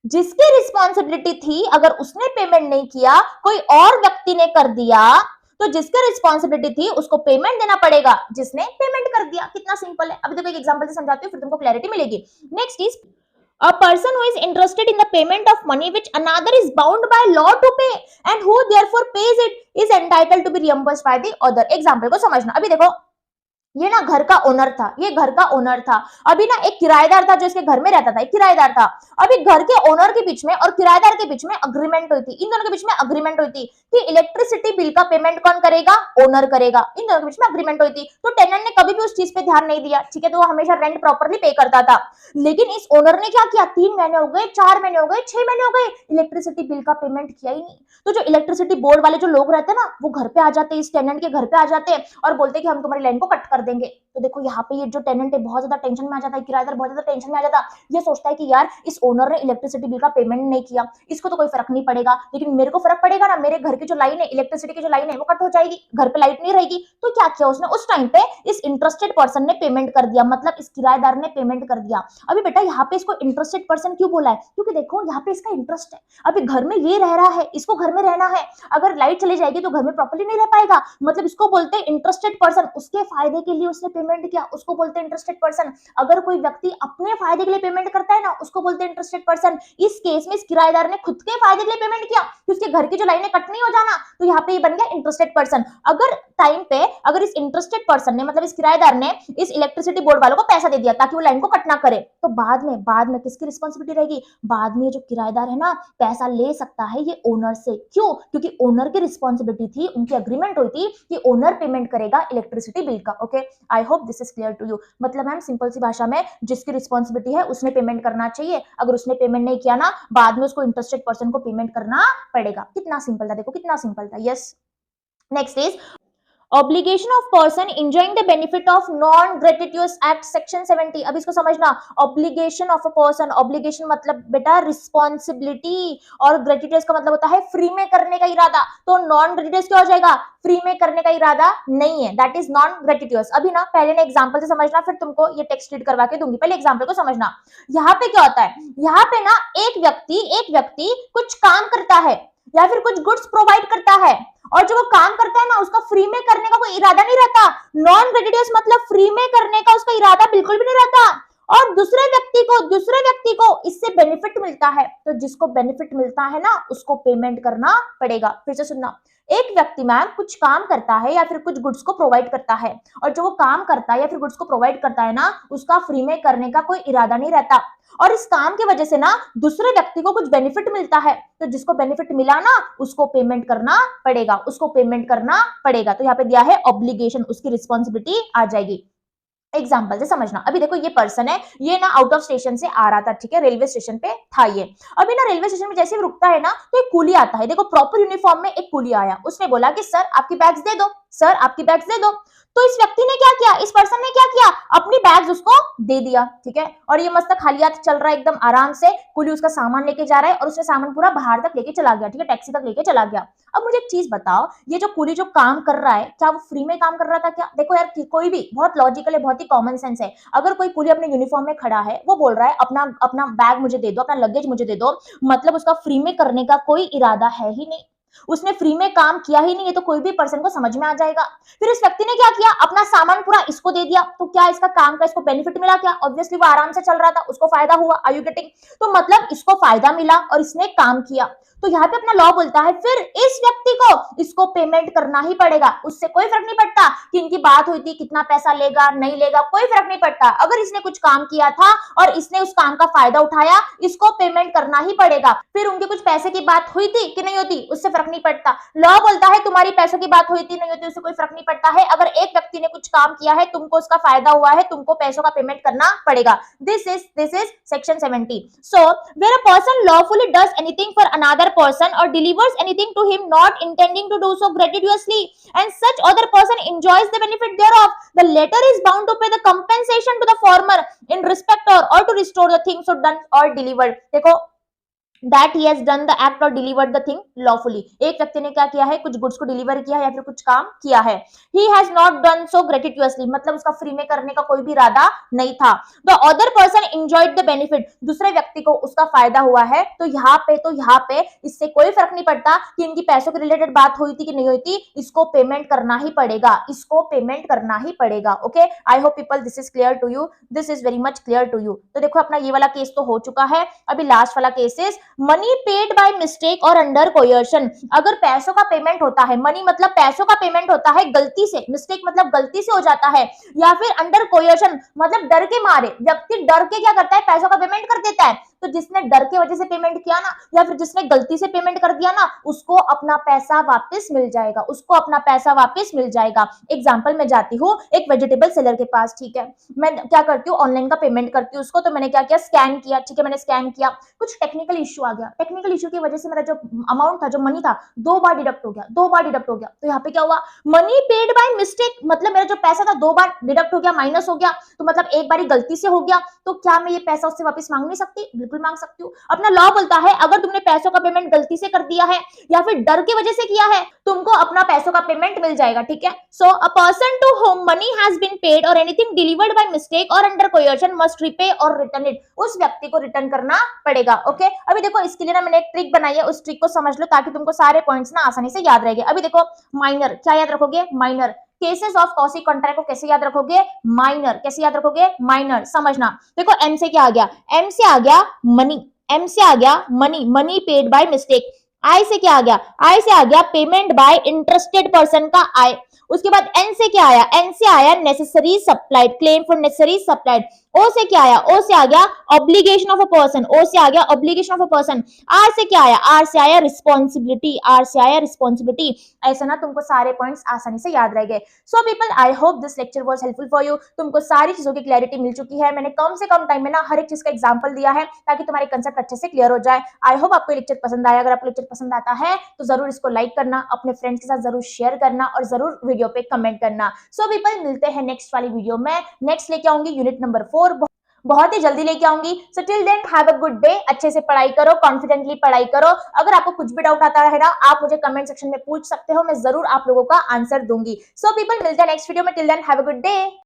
जिसकी रिस्पॉन्सिबिलिटी थी अगर उसने पेमेंट नहीं किया, कोई और व्यक्ति ने कर दिया, तो जिसकी रिस्पॉन्सिबिलिटी थी उसको पेमेंट देना पड़ेगा जिसने पेमेंट कर दिया। कितना सिंपल है। अभी देखो एक एग्जांपल से समझाती हूँ फिर तुमको क्लैरिटी मिलेगी। Next is a person who is interested in the payment of money which another is bound by law to pay and who therefore pays it is entitled to be reimbursed by the other। Example को समझना। अभी देखो ये ना घर का owner था, ये घर का ओनर था। अभी ना एक किराएदार था जो इसके घर में रहता था, एक किराएदार था। अभी घर के ओनर के बीच में और किराएदार के बीच में अग्रीमेंट हुई थी, इन दोनों के बीच में अग्रीमेंट हुई थी कि इलेक्ट्रिसिटी बिल का पेमेंट कौन करेगा, ओनर करेगा। इन दोनों के बीच में अग्रीमेंट हुई थी, तो टेनेंट ने कभी भी उस चीज पे ध्यान नहीं दिया। ठीक है, तो वो हमेशा रेंट प्रॉपर्ली पे करता था। लेकिन इस ओनर ने क्या किया, 3 महीने हो गए, 4 महीने हो गए, 6 महीने हो गए, इलेक्ट्रिसिटी बिल का पेमेंट किया ही नहीं। तो जो इलेक्ट्रिसिटी बोर्ड वाले जो लोग रहते हैं ना, वो घर पे आ जाते हैं, इस टेनेंट के घर पे आ जाते हैं और बोलते हैं कि हम तुम्हारी लाइन को कट कर देंगे। तो देखो यहाँ पे ये जो टेनेंट है बहुत ज्यादा टेंशन में आ जाता है, किराएदार बहुत ज्यादा टेंशन में आ जाता है। ये सोचता है कि यार इस ओनर ने इलेक्ट्रिसिटी बिल का पेमेंट नहीं किया, इसको तो कोई फर्क नहीं पड़ेगा, लेकिन मेरे को फर्क पड़ेगा ना, मेरे घर की जो लाइन है, इलेक्ट्रिसिटी की जो लाइन है वो कट हो जाएगी, घर पे लाइट नहीं रहेगी। तो क्या किया उसने, उस टाइम पे इस इंटरेस्टेड पर्सन ने पेमेंट कर दिया, मतलब इस किराएदार ने पेमेंट कर दिया। अभी बेटा यहाँ पे इसको इंटरेस्टेड पर्सन क्यों बोला है, क्योंकि देखो यहाँ पे इसका इंटरेस्ट है। अभी घर में ये रह रहा है, इसको घर में रहना है, अगर लाइट चली जाएगी तो घर में प्रॉपर्ली नहीं रह पाएगा, मतलब इसको बोलते हैं इंटरेस्टेड पर्सन। उसके फायदे के लिए उसने पेमेंट किया, उसको बोलते हैं इंटरेस्टेड पर्सन। अगर कोई व्यक्ति अपने फायदे के लिए पेमेंट करता है ना, उसको बोलते हैं इंटरेस्टेड पर्सन। इस केस में इस किराएदार ने खुद के फायदे के लिए पेमेंट किया कि उसके घर की जो लाइनें कट नहीं हो जाना, तो यहाँ पे ये बन गया इंटरेस्टेड पर्सन। अगर टाइम पे अगर इस इंटरेस्टेड पर्सन ने, मतलब इस किराएदार ने इस इलेक्ट्रिसिटी बोर्ड वालों को पैसा दे दिया ताकि वो लाइन को कट ना करे, तो बाद में किसकी रिस्पॉन्सिबिलिटी रहेगी, बाद में जो किराएदार है ना पैसा ले सकता है ये ओनर से। क्यों, क्योंकि ओनर की रिस्पॉन्सिबिलिटी थी, उनकी अग्रीमेंट हुई थी कि ओनर पेमेंट करेगा इलेक्ट्रिसिटी बिल का। Okay, I hope this is clear to you. मतलब मैम सिंपल सी भाषा में जिसकी रिस्पॉन्सिबिलिटी है उसने पेमेंट करना चाहिए, अगर उसने पेमेंट नहीं किया ना बाद में उसको इंटरेस्टेड पर्सन को पेमेंट करना पड़ेगा। कितना सिंपल था, देखो कितना सिंपल था। Yes, next is obligation of person enjoying the benefit of non gratuitous act section 70। अब इसको समझना, obligation of a person, obligation मतलब बेटा रिस्पॉन्सिबिलिटी, और ग्रेटिट्यूस का मतलब होता है फ्री में करने का इरादा। तो नॉन ग्रेटिट्यूस क्या हो जाएगा, फ्री में करने का इरादा नहीं है, दैट इज नॉन ग्रेटिट्यूस। अभी ना पहले ना एग्जांपल से समझना, फिर तुमको ये टेक्स्ट रीड करवा के दूंगी, पहले एग्जांपल को समझना। यहाँ पे क्या होता है, यहाँ पे ना एक व्यक्ति कुछ काम करता है या फिर कुछ गुड्स प्रोवाइड करता है, और जो वो काम करता है ना उसका फ्री में करने का कोई इरादा नहीं रहता। नॉन ग्रेटिट्यूस मतलब फ्री में करने का उसका इरादा बिल्कुल भी नहीं रहता, और दूसरे व्यक्ति को इससे बेनिफिट मिलता है, तो जिसको बेनिफिट मिलता है ना उसको पेमेंट करना पड़ेगा। फिर से सुनना, एक व्यक्ति मैम कुछ काम करता है या फिर कुछ गुड्स को प्रोवाइड करता है, और जो वो काम करता है या फिर गुड्स को प्रोवाइड करता है ना उसका फ्री में करने का कोई इरादा नहीं रहता, और इस काम की वजह से ना दूसरे व्यक्ति को कुछ बेनिफिट मिलता है, तो जिसको बेनिफिट मिला ना उसको पेमेंट करना पड़ेगा, उसको पेमेंट करना पड़ेगा। तो यहाँ पे दिया है ऑब्लिगेशन, उसकी रिस्पॉन्सिबिलिटी आ जाएगी। एग्जाम्पल से समझना। अभी देखो ये पर्सन है, ये ना आउट ऑफ स्टेशन से आ रहा था, ठीक है, रेलवे स्टेशन पे था ये। अभी ना रेलवे स्टेशन में जैसे भी रुकता है ना तो एक कूली आता है, देखो प्रॉपर यूनिफॉर्म में एक कूली आया, उसने बोला कि सर आपकी बैग्स दे दो। सर आपकी बैग्स दे दो। तो इस व्यक्ति ने क्या किया, इस पर्सन ने क्या किया, अपनी बैग्स उसको दे दिया, ठीक है। और ये मस्त खाली हाथ चल रहा है एकदम आराम से, कुली उसका सामान लेके जा रहा है और उसने सामान पूरा बाहर तक लेके चला गया, ठीक है, टैक्सी तक लेके चला गया। अब मुझे एक चीज बताओ, ये जो कुली जो काम कर रहा है, क्या वो फ्री में काम कर रहा था क्या? देखो यार, कोई भी बहुत लॉजिकल है, बहुत ही कॉमन सेंस है। अगर कोई कुली अपने यूनिफॉर्म में खड़ा है, वो बोल रहा है अपना अपना बैग मुझे दे दो, अपना लगेज मुझे दे दो, मतलब उसका फ्री में करने का कोई इरादा है ही नहीं, उसने फ्री में काम किया ही नहीं, ये तो कोई भी पर्सन को समझ में आ जाएगा। फिर इस व्यक्ति ने क्या किया, अपना सामान पूरा इसको दे दिया, तो क्या इसका काम का इसको बेनिफिट मिला क्या? ऑब्वियसली वो आराम से चल रहा था, उसको फायदा हुआ। Are you getting? तो मतलब इसको फायदा मिला और इसने काम किया। तो यहाँ पे अपना लॉ बोलता है फिर इस व्यक्ति को इसको पेमेंट करना ही पड़ेगा, उससे कोई फर्क नहीं पड़ता कि इनकी बात हुई थी, कितना पैसा लेगा नहीं लेगा, कोई फर्क नहीं पड़ता। अगर इसने कुछ काम किया था और इसने उस काम का फायदा उठाया, इसको पेमेंट करना ही पड़ेगा। फिर उनके कुछ पैसे की बात हुई थी कि नहीं होती, उससे फर्क नहीं पड़ता। लॉ बोलता है तुम्हारी पैसों की बात हुई थी नहीं हुई थी, उससे कोई फर्क नहीं पड़ता है। अगर एक व्यक्ति ने कुछ काम किया है, तुमको उसका फायदा हुआ है, तुमको पैसों का पेमेंट करना पड़ेगा। This is section 70। So where a person lawfully does anything for another person or delivers anything to him not intending to do so gratuitously and such other person enjoys the benefit thereof, the latter is bound to pay the compensation to the former in respect or to restore the thing so done or delivered। देखो that he has done the act or delivered the thing lawfully, एक व्यक्ति ने क्या किया है, कुछ goods को deliver किया है या फिर कुछ काम किया है। he has not done so gratuitously, मतलब उसका फ्री में करने का कोई भी इरादा नहीं था। the other person enjoyed the benefit, दूसरे व्यक्ति को उसका फायदा हुआ है। तो यहाँ पे इससे कोई फर्क नहीं पड़ता कि इनकी पैसों के रिलेटेड बात हुई थी कि नहीं हुई थी, इसको पेमेंट करना ही पड़ेगा, इसको पेमेंट करना ही पड़ेगा। Okay, I hope people this is clear to you, this is very much clear to you. तो देखो अपना ये वाला केस तो हो चुका है, अभी लास्ट वाला case is money paid by mistake और अंडर कोयर्शन। अगर पैसों का पेमेंट होता है, मनी मतलब पैसों का पेमेंट होता है गलती से, मिस्टेक मतलब गलती से हो जाता है, या फिर अंडर कोयर्शन मतलब डर के मारे, व्यक्ति डर के क्या करता है, पैसों का पेमेंट कर देता है। तो जिसने डर के वजह से पेमेंट किया ना, या फिर जिसने गलती से पेमेंट कर दिया ना, उसको अपना पैसा वापस मिल जाएगा, उसको अपना पैसा वापस मिल जाएगा। एग्जाम्पल में जाती हूँ एक वेजिटेबल सेलर के पास, ठीक है, मैं क्या करती हूँ, ऑनलाइन का पेमेंट करती हूँ उसको। तो मैंने क्या किया, स्कैन किया, ठीक है, मैंने स्कैन किया, कुछ टेक्निकल इश्यू आ गया, टेक्निकल इश्यू की वजह से मेरा जो अमाउंट था, जो मनी था, 2 बार डिडक्ट हो गया। तो यहाँ पे क्या हुआ, मनी पेड बाय मिस्टेक, मतलब मेरा जो पैसा था 2 बार डिडक्ट हो गया, माइनस हो गया, तो मतलब एक बार गलती से हो गया। तो क्या मैं ये पैसा उससे वापस मांग नहीं सकती? बिल्कुल मांग सकती हूँ। अपना लॉ बोलता है अगर तुमने पैसों का पेमेंट गलती से कर दिया है या फिर डर की वजह से किया है, तुमको अपना पैसों का पेमेंट मिल जाएगा, ठीक है। So a person to whom money has been paid और एनीथिंग डिलीवर्ड बाय मिस्टेक और अंडर कोयर्शन मस्ट रिपे और रिटर्न इट, उस व्यक्ति को रिटर्न करना पड़ेगा। ओके, अभी देखो इसके लिए ना मैंने एक ट्रिक बनाई है, उस ट्रिक को समझ लो ताकि तुमको सारे पॉइंट्स ना आसानी से याद रहेंगे। अभी देखो माइनर, क्या याद रखोगे, minor. Cases of quasi contract को कैसे याद रखोगे, माइनर, कैसे याद रखोगे, माइनर। समझना, देखो एम से क्या आ गया, एम से आ गया मनी, एम से आ गया money, money paid by mistake. I से क्या आ गया, आई से आ गया पेमेंट बाय इंटरेस्टेड पर्सन का आई। उसके बाद एन से क्या आया, एन से आया necessary supplied, claim for necessary supplied. O से क्या आया, ओ से आ गया obligation of a person, O से आ गया obligation of a person. R से क्या आया, आर से आया रिस्पॉन्सिबिलिटी, आर से आया रिस्पॉन्सिबिलिटी। ऐसा ना तुमको सारे पॉइंट्स आसानी से याद रहेंगे। So people, I hope this lecture was helpful for you, तुमको सारी चीजों की क्लैरिटी मिल चुकी है। मैंने कम से कम टाइम में ना हर एक चीज का एग्जांपल दिया है ताकि तुम्हारे कंसेप्ट अच्छे से क्लियर हो जाए। आई होप आपको लेक्चर पसंद आया। अगर आपको लेक्चर पसंद आता है तो जरूर इसको लाइक करना, अपने फ्रेंड्स के साथ जरूर शेयर करना और जरूर वीडियो पे कमेंट करना। सो पीपल, मिलते हैं नेक्स्ट वाली वीडियो में। नेक्स्ट लेके आऊंगी यूनिट नंबर 4, बहुत ही जल्दी लेके आऊंगी। So till then have a good day, अच्छे से पढ़ाई करो, कॉन्फिडेंटली पढ़ाई करो। अगर आपको कुछ भी डाउट आता है ना, आप मुझे कमेंट सेक्शन में पूछ सकते हो, मैं जरूर आप लोगों का आंसर दूंगी। सो पीपल, मिलते हैं नेक्स्ट वीडियो में। Till then have a good day.